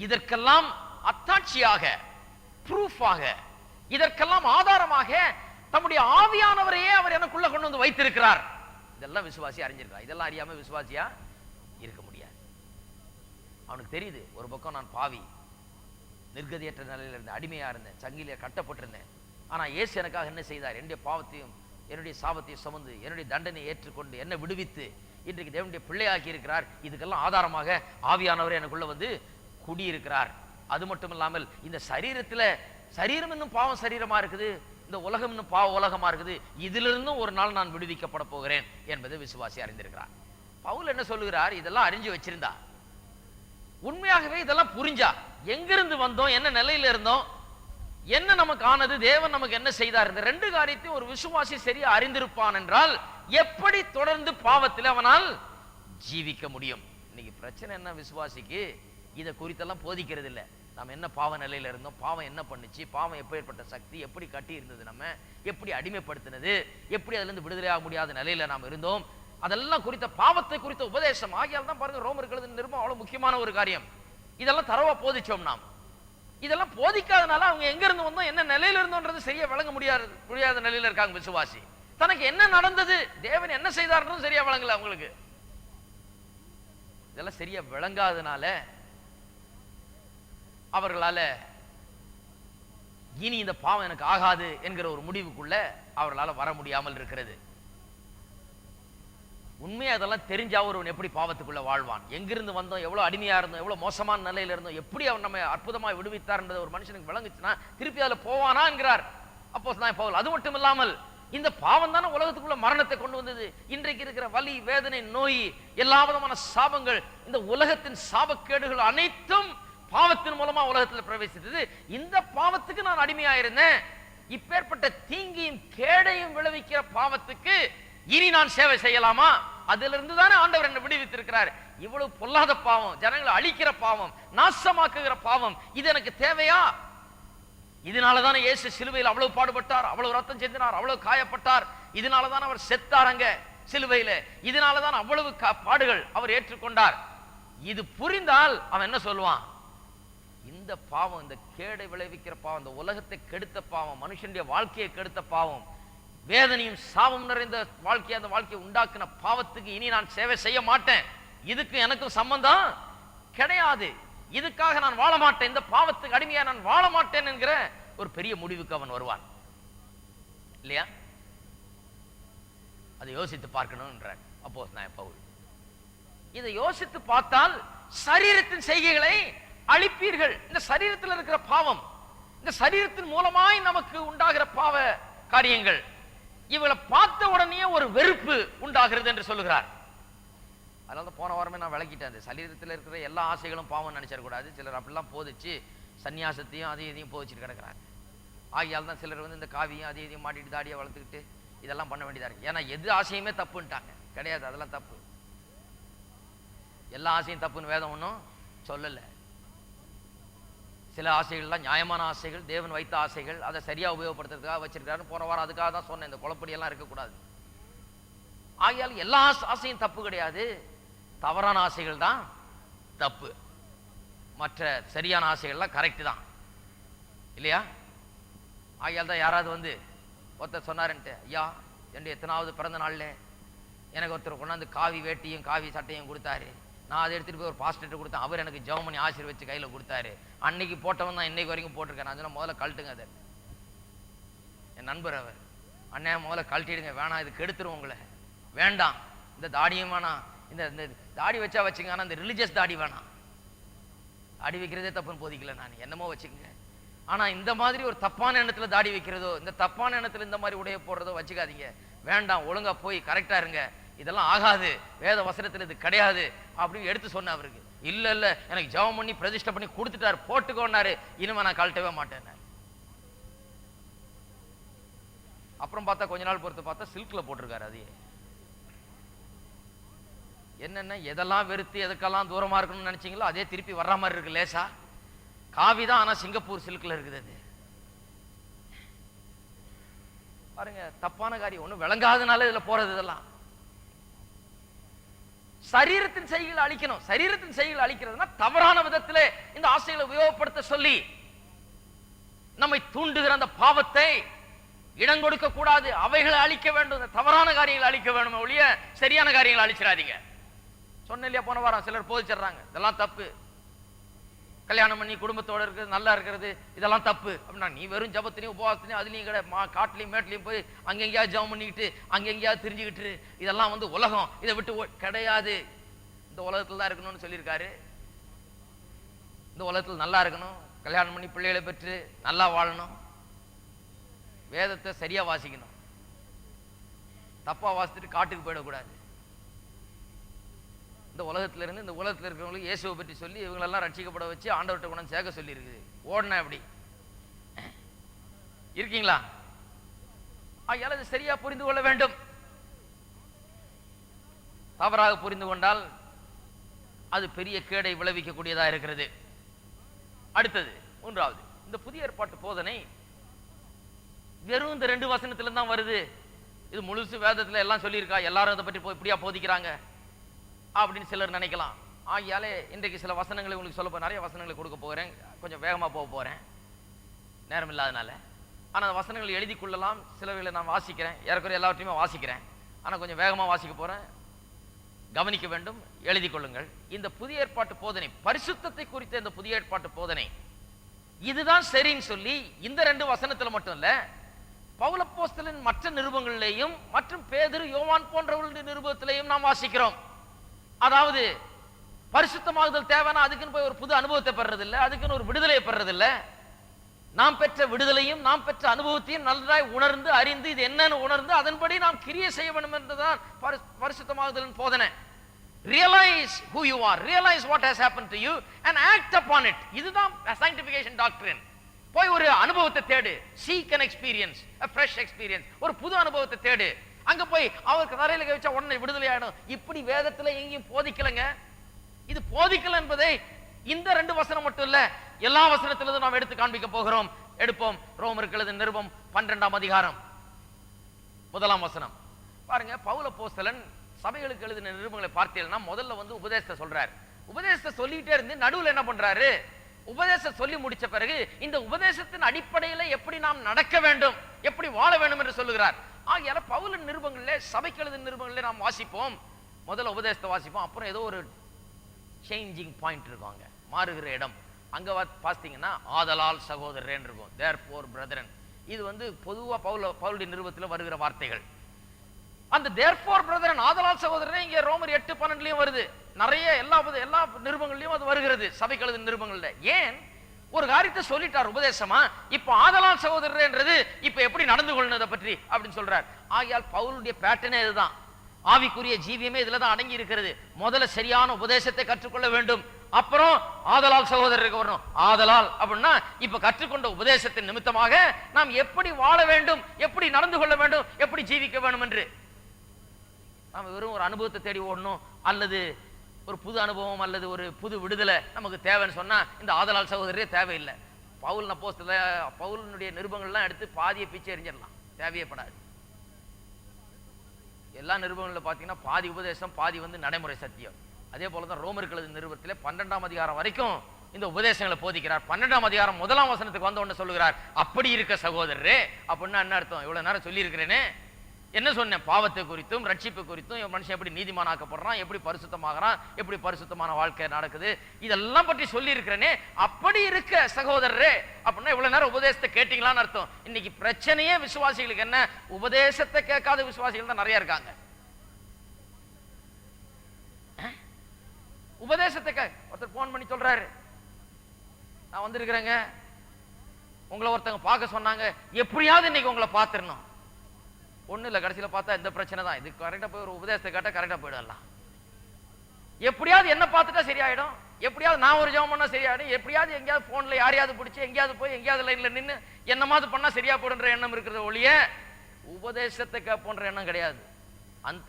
இதற்கெல்லாம் அத்தாட்சியாக, ப்ரூஃபாக, இதற்கெல்லாம் ஆதாரமாக தம்முடைய ஆவியானவரையே அவர் எனக்குள்ள கொண்டு வந்து வைத்திருக்கிறார். இதெல்லாம் விசுவாசி அறிஞ்சிருக்கிறார். இதெல்லாம் அறியாம விசுவாசியா இருக்க முடியாது. அவனுக்கு தெரியுது, ஒரு பக்கம் நான் பாவி, நிர்கதியற்ற நிலையில இருந்தேன், அடிமையா இருந்தேன், சங்கிலிய கட்டப்பட்டிருந்தேன். ஆனா இயேசு எனக்காக என்ன செய்தார், என்னுடைய பாவத்தையும் என்னுடைய சாபத்தையும் சுமந்து என்னுடைய தண்டனை ஏற்றுக்கொண்டு என்னை விடுவித்து இன்றைக்கு தேவனுடைய பிள்ளையாக்கி இருக்கிறார். இதுக்கெல்லாம் ஆதாரமாக ஆவியானவர் எனக்குள்ள வந்து குடியிருக்கிறார். அது மட்டும் இல்லாமல் இந்த சரீரத்துல, சரீரம் இன்னும் பாவம் சரீரமா இருக்குது, இந்த உலகம் இன்னும் பாவ உலகமா இருக்குது, இதிலிருந்தும் ஒரு நாள் நான் விடுவிக்கப்பட போகிறேன் என்பதை விசுவாசி அறிந்திருக்கிறார். பவுல் என்ன சொல்லுகிறார், இதெல்லாம் அறிஞ்சு வச்சிருந்தா, உண்மையாகவே இதெல்லாம் புரிஞ்சா, எங்கிருந்து வந்தோம், என்ன நிலையில இருந்தோம், என்ன நமக்கு ஆனது, தேவன் நமக்கு என்ன செய்தார், இந்த ரெண்டு காரியத்தையும் ஒரு விசுவாசி சரியா அறிந்திருப்பான் என்றால் எப்படி தொடர்ந்து பாவத்தில் அவனால் ஜீவிக்க முடியும். இன்னைக்கு பிரச்சனை என்ன, விசுவாசிக்கு இதை குறித்தெல்லாம் போதிக்கிறது இல்லை. நாம் என்ன பாவ நிலையில இருந்தோம், பாவம் என்ன பண்ணுச்சு, பாவம் எப்பேற்பட்ட சக்தி, எப்படி கட்டி இருந்தது, நம்ம எப்படி அடிமைப்படுத்தினது, எப்படி அதுல இருந்து விடுதலையாக முடியாத நிலையில நாம் இருந்தோம், அதெல்லாம் குறித்த பாவத்தை குறித்த உபதேசம். ஆகியால் தான் பாருங்க, ரோமருக்கு எழுதின நிருபம் அவ்வளவு முக்கியமான ஒரு காரியம். இதெல்லாம் தரவா போதிச்சோம் நாம். இதெல்லாம் போதிக்காதனால அவங்க எங்க இருந்து வந்தோம், என்ன நிலையில இருந்தோன்றது சரியா விளங்க முடியாத நிலையில இருக்காங்க விசுவாசி. தனக்கு என்ன நடந்தது, தேவன் என்ன செய்தார்ன்றது சரியா விளங்கல அவங்களுக்கு. இதெல்லாம் சரியா விளங்காதனால அவர்களால இனி இந்த பாவம் எனக்கு ஆகாது என்கிற ஒரு முடிவுக்குள்ள அவர்களால வர முடியாமல் இருக்கிறது. உண்மையா அதெல்லாம் தெரிஞ்சா ஒருவன் எப்படி பாவத்துக்குள்ள வாழ்வான்? எங்கிருந்து வந்தோம், எவ்வளவு அடிமையா இருந்தோம், எவ்வளவு மோசமான நிலையில இருந்தோம், எப்படி அவர் நம்ம அற்புதமாய் விடுவித்தார் என்பது ஒரு மனுஷனுக்கு விளங்குச்சுன்னா திருப்பி அதுல போவானா என்கிறார் அப்போஸ்தலனாகிய பவுல். அது மட்டும் இல்லாமல் இந்த பாவம் தானே உலகத்துக்குள்ள மரணத்தை கொண்டு வந்தது. இன்றைக்கு இருக்கிற வலி, வேதனை, நோய், எல்லா விதமான சாபங்கள், இந்த உலகத்தின் சாபக்கேடுகள் அனைத்தும் பாவத்தின் மூலமா உலகத்தில் பிரவேசித்தது. இந்த பாவத்துக்கு நான் அடிமையாயிருந்தேன். இப்பேற்பட்ட தீங்கியும் கேடையும் விளைவிக்கிற பாவத்துக்கு இனி நான் சேவை செய்யலாமா? அதிலிருந்து தானே ஆண்டவர் என்னை விடுவித்திருக்கிறார். இவ்வளவு பொல்லாத பாவம், ஜனங்களை அழிக்கிற பாவம், நாசமாக்குகிற பாவம், இது எனக்கு தேவையா? இதனாலதானே இயேசு சிலுவையில் அவ்வளவு பாடுபட்டார், அவ்வளவு ரத்தம் சிந்தினார், அவ்வளவு காயப்பட்டார். இதனாலதான் அவர் செத்தாரங்க சிலுவையில. இதனாலதான் அவ்வளவு பாடுகள் அவர் ஏற்றுக்கொண்டார். இது புரிந்தால் அவன் என்ன சொல்லுவான்? இந்த பாவம், இந்த கேடை விளைவிக்கிற பாவம், இந்த உலகத்தை கெடுத்த பாவம், மனுஷனுடைய வாழ்க்கையை கெடுத்த பாவம், வேதனையும் சாபம் நிறைந்த வாழ்க்கையை, அந்த வாழ்க்கையை உண்டாக்குன பாவத்துக்கு இனி நான் சேவை செய்ய மாட்டேன். இதுக்கு எனக்கும் சம்பந்தம் கிடையாது. இதுக்காக நான் வாழ மாட்டேன், இந்த பாவத்துக்கு அடிமையா நான் வாழ மாட்டேன் என்கிற ஒரு பெரிய முடிவுக்கு அவன் வருவான் இல்லையா? அதை யோசித்து பார்க்கணும் என்றார் அப்போஸ்தலனாகிய பவுல். இதை யோசித்து பார்த்தால் சரீரத்தின் செய்கைகளை அழிப்பீர்கள். இந்த சரீரத்தில் இருக்கிற பாவம், இந்த சரீரத்தின் மூலமாய் நமக்கு உண்டாகிற பாவ காரியங்கள், இவளை பார்த்த உடனே ஒரு வெறுப்பு உண்டாகிறது என்று சொல்லுகிறார். அதனால போன வாரமே நான் விளக்கிட்டேன். அந்த சரீரத்தில் இருக்கிற எல்லா ஆசைகளும் பாவம் நினைச்சிடக்கூடாது. சிலர் அப்படிலாம் போதிச்சு சன்னியாசத்தையும் அதையும் இதையும் போதிச்சுட்டு கிடக்கிறாங்க. ஆகியால் தான் சிலர் வந்து இந்த காவியும் அதையும் இதையும் மாட்டிட்டு தாடியை வளர்த்துக்கிட்டு இதெல்லாம் பண்ண வேண்டியதா இருக்கு. ஏன்னா எது ஆசையுமே தப்புன்ட்டாங்க. கிடையாது, அதெல்லாம் தப்பு. எல்லா ஆசையும் தப்புன்னு வேதம் ஒன்றும் சொல்லலை. சில ஆசைகள்லாம் நியாயமான ஆசைகள், தேவன் வைத்த ஆசைகள், அதை சரியா உபயோகப்படுத்துறதுக்காக வச்சிருக்காருன்னு போன வாரம் அதுக்காக தான் சொன்னேன். இந்த குழப்படி எல்லாம் இருக்கக்கூடாது. ஆகையால் எல்லா ஆசையும் தப்பு கிடையாது, தவறான ஆசைகள் தான் தப்பு. மற்ற சரியான ஆசைகள்லாம் கரெக்ட் தான் இல்லையா? ஆகையால் தான் யாராவது வந்து ஒருத்தர் சொன்னாருன்ட்டு, ஐயா என்னுடைய எத்தனாவது பிறந்த நாள்ல எனக்கு ஒருத்தர் கொண்டாந்து காவி வேட்டியும் காவி சட்டையும் கொடுத்தாரு. நான் அதை எடுத்துட்டு போய் ஒரு பாஸ்டர்கிட்ட கொடுத்தேன். அவர் எனக்கு ஜெபம் பண்ணி ஆசீர்வதிச்சு கையில கொடுத்தாரு. அன்னைக்கு போட்டவன் தான் இன்னைக்கு வரைக்கும் போட்டிருக்கேன். நான் சொன்ன முதல்ல கழட்டுங்க. அதை என் நண்பர் அவர், அண்ணே முதல்ல கழட்டிடுங்க, வேணாம் இது கெடுத்துரும் உங்களை, வேண்டாம், இந்த தாடியும் வேணாம், இந்த தாடி வச்சா வச்சுங்க, ஆனால் இந்த ரிலிஜியஸ் தாடி வேணாம், தாடி வைக்கிறதே தப்புன்னு போதிக்கல, நான் என்னமோ வச்சுக்கங்க. ஆனா இந்த மாதிரி ஒரு தப்பான எண்ணத்துல தாடி வைக்கிறதோ, இந்த தப்பான எண்ணத்துல இந்த மாதிரி உடைய போடுறதோ வச்சுக்காதீங்க, வேண்டாம், ஒழுங்கா போய் கரெக்டா இருங்க, இதெல்லாம் ஆகாது, வேத வசனத்துல இது கிடையாது அப்படின்னு எடுத்து சொன்ன அவருக்கு. இல்ல இல்ல எனக்கு ஜெபம் பண்ணி பிரதிஷ்டை பண்ணி கொடுத்துட்டாரு, போட்டுக்கோன்னாரு, இனிமே நான் கழட்டவே மாட்டேன். அப்புறம் பார்த்தா கொஞ்ச நாள் பொறுத்து பார்த்தா சில்க்ல போட்டிருக்காரு. அது என்னென்ன எதெல்லாம் வெறுத்து எதுக்கெல்லாம் தூரமா இருக்கணும்னு நினைச்சீங்களோ அதே திருப்பி வர்ற மாதிரி இருக்கு. லேசா காவிதான், ஆனா சிங்கப்பூர் சில்க்ல இருக்குது. அது பாருங்க, தப்பான காரியம் ஒண்ணு விளங்காதனால இதுல போறது. இதெல்லாம் சரீரத்தின் செய்கைகளை அழிக்கணும். சரீரத்தின் செய்கைகளை அழிக்கிறதுனா தவறான விதத்திலே இந்த ஆசைகளை உபயோகப்படுத்த சொல்லி நம்மை தூண்டுகிற அந்த பாவத்தை இடம் கொடுக்க கூடாது. அவைகளை அழிக்க வேண்டும், தவறான காரியங்களை அழிக்க வேண்டும் ஒழிய சரியான காரியங்களை அழிச்சிடாதீங்க. சொன்ன இல்லையா போன வாரம், சிலர் போதிச்சிடுறாங்க இதெல்லாம் தப்பு, கல்யாணம் பண்ணி குடும்பத்தோட இருக்கிறது நல்லா இருக்கிறது இதெல்லாம் தப்பு அப்படின்னா, நீ வெறும் ஜபத்திலையும் உபவாசத்திலையும் அதுலயும் கடை காட்டுலையும் மேட்லையும் போய் அங்கெங்கேயாவது ஜபம் பண்ணிக்கிட்டு அங்கெங்கேயாவது தெரிஞ்சுக்கிட்டு இதெல்லாம் வந்து உலகம், இதை விட்டு கிடையாது. இந்த உலகத்துல தான் இருக்கணும்னு சொல்லியிருக்காரு. இந்த உலகத்துல நல்லா இருக்கணும், கல்யாணம் பண்ணி பிள்ளைகளை பெற்று நல்லா வாழணும், வேதத்தை சரியா வாசிக்கணும், தப்பா வாசித்துட்டு காட்டுக்கு போயிடக்கூடாது. இந்த உலகத்துல இருந்து இந்த உலகத்துல இருக்கிறவங்களுக்கு இயேசுவை பற்றி சொல்லி இவங்களெல்லாம் ரட்சிக்கப்பட வச்சு ஆண்டவர்கிட்ட கொண்டு சேர்க்க சொல்லி இருக்குது. ஓடனா எப்படி இருக்கீங்களா? ஆகையால் அது சரியா புரிந்து கொள்ள வேண்டும். தவறாக புரிந்து கொண்டால் அது பெரிய கேடை விளைவிக்கக்கூடியதா இருக்கிறது. அடுத்தது மூன்றாவது, இந்த புதிய ஏற்பாட்டு போதனை வெறும் இந்த 2 வசனத்துல தான் வருது. இது முழுசு வேதத்துல எல்லாம் சொல்லியிருக்கா, எல்லாரும் அதை பற்றி இப்படியா போதிக்கிறாங்க அப்படின்னு சிலர் நினைக்கலாம். ஆகியாலே இன்றைக்கு சில வசனங்களை உங்களுக்கு சொல்ல நிறைய வசனங்களை கொடுக்க போகிறேன். கொஞ்சம் வேகமா போக போறேன், நேரம் இல்லாதனால. ஆனா அந்த வசனங்களை எழுதி கொள்ளலாம். சிலவர்களை நான் வாசிக்கிறேன், ஏற்கனவே எல்லாவற்றையுமே வாசிக்கிறேன், ஆனா கொஞ்சம் வேகமா வாசிக்க போறேன், கவனிக்க வேண்டும், எழுதி கொள்ளுங்கள். இந்த புதிய ஏற்பாட்டு போதனை, பரிசுத்தத்தை குறித்த இந்த புதிய ஏற்பாட்டு போதனை இதுதான் சரின்னு சொல்லி இந்த 2 வசனத்துல மட்டும் இல்ல, பவுல் அப்போஸ்தலன் மற்ற நிருபங்களிலேயும் மற்றும் பேதுரு, யோவான் போன்றவர்களுடைய நிருபத்திலேயும் நாம் வாசிக்கிறோம். அதாவது பரிசுத்தமாகுதல் தேவைன்னா அதுக்குன்னு போய் ஒரு புது அனுபவத்தை பெறதில்லை, அதுக்குன்னு ஒரு விடுதலையை பெறதில்லை. நாம் பெற்ற விடுதலையும் நாம் பெற்ற அனுபவத்தையும் நன்றாய் உணர்ந்து அறிந்து இது என்னன்னு உணர்ந்து அதன்படி நாம் கிரியை செய்ய வேண்டும் என்றுதான் பரிசுத்தமாகுதலின் போதனை. Realize who you are, realize what has happened to you and act upon it. இதுதான் sanctification doctrine. போய் ஒரு அனுபவத்தை தேடு, seek an experience, a fresh experience. ஒரு புது அனுபவத்தை தேடு. அங்க போய் அவருக்கு தரையில கவிச்சா உடனே விடுதலை ஆயிடும். இப்படி வேதத்துல எங்கேயும் போதிக்கலங்க. இது போதிக்கல என்பதை இந்த 2 வசனம் மட்டும் இல்ல, எல்லா வசனத்திலிருந்து நாம் எடுத்து காண்பிக்க போகிறோம். எடுப்போம். ரோமருக்கு எழுதின நிருபம் 12ஆம் அதிகாரம் 1ஆம் வசனம். பாருங்க, பவுல் அப்போஸ்தலன் சபைகளுக்கு எழுதின நிருபங்களை பார்த்தீங்கன்னா முதல்ல உபதேசத்தை சொல்றாரு. உபதேசத்தை சொல்லிட்டே இருந்து நடுவில் என்ன பண்றாரு? உபதேசம் சொல்லி முடிச்ச பிறகு இந்த உபதேசத்தின் அடிப்படையில் எப்படி நாம் நடக்க வேண்டும், எப்படி வாழ வேண்டும் என்று சொல்லுகிறார். ஆகையால பவுலின் நிருபங்களிலே, சபைக்கு எழுதின நிருபங்களிலே நாம் வாசிப்போம். முதல்ல உபதேசத்தை வாசிப்போம், அப்புறம் ஏதோ ஒரு சேஞ்சிங் பாயிண்ட் இருக்குவாங்க, மாறுகிற இடம். அங்க பார்த்தீங்கன்னா ஆதலால் சகோதரன் இருக்கும், therefore brethren. இது பொதுவா பவுலுடைய நிருபத்தில் வருகிற வார்த்தைகள். அந்த therefore brethren, ஆதலால் சகோதரனே இங்க ரோமர் 8:12 வருது. நிறைய எல்லா நிருபங்கள்லயும் அது வருகிறது, சபைக்கு எழுதின நிருபங்கள்ல. ஏன்? ஒரு காரியத்தை சொல்லிட்டார் உபதேசமா, இப்ப ஆதலால் சகோதரன்றது இப்ப எப்படி நடந்து கொள்ளுனதை பற்றி அப்படின்னு சொல்றார். ஆகையால் பவுலுடைய பேட்டர்னே இதுதான், ஆவிக்குரிய ஜீவியமே இதுலதான் அடங்கி இருக்கிறது. முதல்ல சரியான உபதேசத்தை கற்றுக்கொள்ள வேண்டும், அப்புறம் ஆதலால் சகோதரருக்கு வரணும். ஆதலால் அப்படின்னா இப்ப கற்றுக்கொண்ட உபதேசத்தின் நிமித்தமாக நாம் எப்படி வாழ வேண்டும், எப்படி நடந்து கொள்ள வேண்டும், எப்படி ஜீவிக்க வேண்டும் என்று. நாம் வெறும் ஒரு அனுபவத்தை தேடி ஓடணும், அல்லது ஒரு புது அனுபவம் அல்லது ஒரு புது விடுதலை நமக்கு தேவைன்னு சொன்னா இந்த ஆதலால் சகோதரரே தேவையில்லை. பவுலினுடைய நிருபங்கள்லாம் எடுத்து பாதியை பிச்சை எறிஞ்சிடலாம், தேவையப்படாது. எல்லா நிருபங்களில் பார்த்தீங்கன்னா பாதி உபதேசம், பாதி நடைமுறை சத்தியம். அதே போலதான் ரோமருக்கு எழுதின நிருபத்திலே 12ஆம் அதிகாரம் வரைக்கும் இந்த உபதேசங்களை போதிக்கிறார். 12ஆம் அதிகாரம் 1ஆம் வசனத்துக்கு வந்த உடனே சொல்லுகிறார், அப்படி இருக்க சகோதரரே அப்படின்னா என்ன அர்த்தம்? இவ்வளவு நேரம் சொல்லி இருக்கிறேனே, என்ன சொன்னேன்? பாவத்தை குறித்தும் ரட்சிப்பு குறித்தும், மனுஷன் எப்படி நீதிமானாக்கப்படுறான், எப்படி பரிசுத்தமாகறான், எப்படி பரிசுத்தமான வாழ்க்கை நடக்குது, இதெல்லாம் பற்றி சொல்லி இருக்கிறேனே. அப்படி இருக்க சகோதரரே அப்படின்னா இவ்வளவு நேரம் உபதேசத்தை கேட்டீங்களான்னு அர்த்தம். இன்னைக்கு பிரச்சனையே விசுவாசிகளுக்கு என்ன, உபதேசத்தை கேட்காத விசுவாசிகள் தான் நிறைய இருக்காங்க. உபதேசத்தை ஒருத்தர் போன் பண்ணி சொல்றாரு, நான் வந்திருக்கிறேங்க, உங்களை ஒருத்தங்க பார்க்க சொன்னாங்க, எப்படியாவது இன்னைக்கு உங்களை பார்த்துடணும். ஒண்ணு இல்ல, கடைசியில பார்த்தா இந்த பிரச்சனை தான். இது கரெக்டா போய் ஒரு உபதேசத்தை கேட்டா கரெக்டா போயிடலாம். எப்படியாவது என்ன பார்த்துட்டா சரியாயிடும், எப்படியாவது நான் ஒரு ஜெபம் பண்ணா சரியாயிடும், எப்படியாவது எங்கேயாவது போன்ல யாரையாவது பிடிச்சி எங்கேயாவது போய் எங்கேயாவது லைன்ல நின்று என்னமாவது பண்ணா சரியா போடுன்ற எண்ணம் இருக்கிறத ஒழிய உபதேசத்தை கேட்போன்ற எண்ணம் கிடையாது.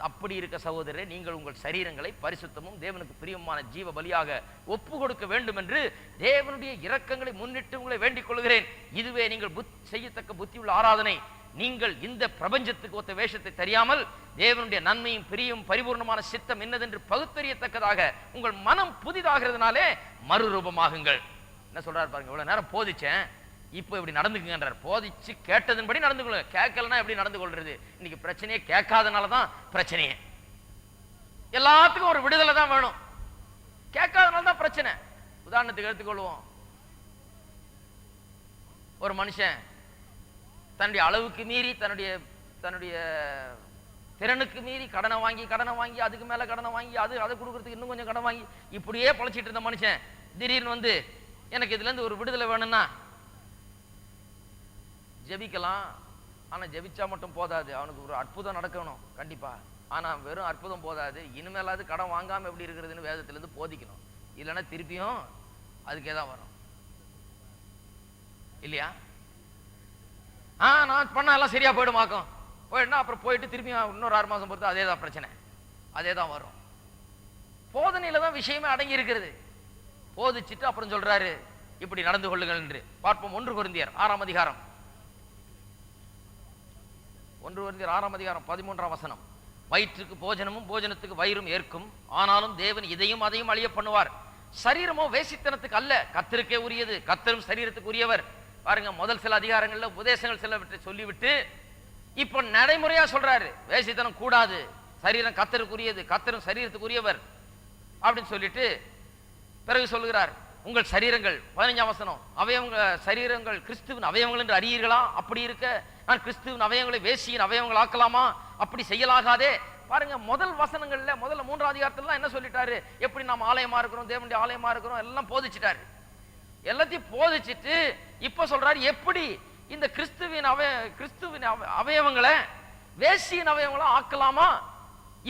அப்படி இருக்க சகோதரரே, நீங்கள் உங்கள் சரீரங்களை பரிசுத்தமும் தேவனுக்கு பிரியமான ஜீவ பலியாக ஒப்பு கொடுக்க வேண்டும் என்று தேவனுடைய இரக்கங்களை முன்னிட்டு உங்களை வேண்டிக் கொள்கிறேன். இதுவே நீங்கள் செய்யத்தக்க புத்தியுள்ள ஆராதனை. நீங்கள் இந்த பிரபஞ்சத்துக்கு ஒத்த வேஷத்தை தெரியாமல் தேவனுடைய நன்மையும் பிரியும் பரிபூர்ணமான சித்தம் என்னதென்று பகுத்தறியத்தக்கதாக உங்கள் மனம் புதிதாகிறதுனாலே மறுரூபமாகுங்கள். என்ன சொல்றாரு பாருங்க, இவ்வளவு நேரம் போதிச்சேன், இப்போ இப்படி நடந்துக்குங்கன்றார். போதிச்சு கேட்டதன்படி நடந்து கொள்ள, கேட்கலன்னா எப்படி நடந்து கொள்றது? இன்னைக்கு பிரச்சனையே கேட்காதனாலதான் பிரச்சனையே. எல்லாத்துக்கும் ஒரு விடுதலை தான் வேணும், கேட்காதனால தான் பிரச்சனை. உதாரணத்துக்கு எடுத்துக்கொள்வோம், ஒரு மனுஷன் தன்னுடைய அளவுக்கு மீறி தன்னுடைய திறனுக்கு மீறி கடனை வாங்கி அதுக்கு மேல கடனை வாங்கி அதை கொடுக்கறதுக்கு இன்னும் கொஞ்சம் கடன் வாங்கி இப்படியே பொழைச்சிட்டு இருந்த மனுஷன் திடீர்னு எனக்கு இதுல இருந்து ஒரு விடுதலை வேணும்னா ஜெபிக்கலாம். ஆனா ஜெபிச்சா மட்டும் போதாது, அவனுக்கு ஒரு அற்புதம் நடக்கணும் கண்டிப்பா. ஆனா வெறும் அற்புதம் போதாது, இனிமேலாவது கடன் வாங்காம எப்படி இருக்கிறதுன்னு வேதத்திலிருந்து போதிக்கணும். இல்லைன்னா திருப்பியும் அதுக்கே தான் வரும் இல்லையா? நான் பண்ண எல்லாம் சரியா போயிடுமாக்கும், போயிடுனா அப்புறம் போயிட்டு திருப்பி இன்னொரு 6 மாசம் பொறுத்து அதே தான் பிரச்சனை, அதே தான் வரும். போதனையில தான் விஷயமே அடங்கி இருக்கிறது. போதிச்சுட்டு அப்புறம் சொல்றாரு இப்படி நடந்து கொள்ளுங்கள் என்று. பார்ப்போம் 1 கொரிந்தியர் 6ஆம் அதிகாரம் 13ஆம் வசனம். வயிற்றுக்கு போஜனமும் போஜனத்துக்கு வயிறும் ஏற்கும், ஆனாலும் தேவன் இதையும் அதையும் அழிய பண்ணுவார். சரீரமோ வேசித்தனத்துக்கு அல்ல, கர்த்தருக்கே உரியது, கர்த்தரும் சரீரத்துக்கு உரியவர். பாருங்க, முதல் சில அதிகாரங்கள்ல உபதேசங்கள் சிலவற்றை சொல்லிவிட்டு இப்ப நடைமுறையா சொல்றாரு, வேசித்தனம் கூடாது, சரீரம் கர்த்தருக்குரியது, கர்த்தரும் சரீரத்துக்குரியவர் அப்படின்னு சொல்லிட்டு பிறகு சொல்லுகிறார், உங்கள் சரீரங்கள் 15ஆம் வசனம், சரீரங்கள் கிறிஸ்துவின் அவயவங்கள் என்று அறியீர்களா? அப்படி இருக்க நான் கிறிஸ்துவின் அவயவங்களை வேசியின் அவயவங்கள் ஆக்கலாமா? அப்படி செய்யலாகாதே. பாருங்க, முதல் வசனங்கள்ல முதல்ல 3ஆம் அதிகாரத்துல என்ன சொல்லிட்டாரு? எப்படி நாம் ஆலயமா இருக்கிறோம், தேவனுடைய ஆலயமா இருக்கிறோம், எல்லாம் போதிச்சிட்டாரு. எல்லாத்தையும் போதிச்சிட்டு இப்ப சொல்றாரு எப்படி இந்த கிறிஸ்துவின் அவயவங்களை வேசியின் அவயவங்களா ஆக்கலாமா?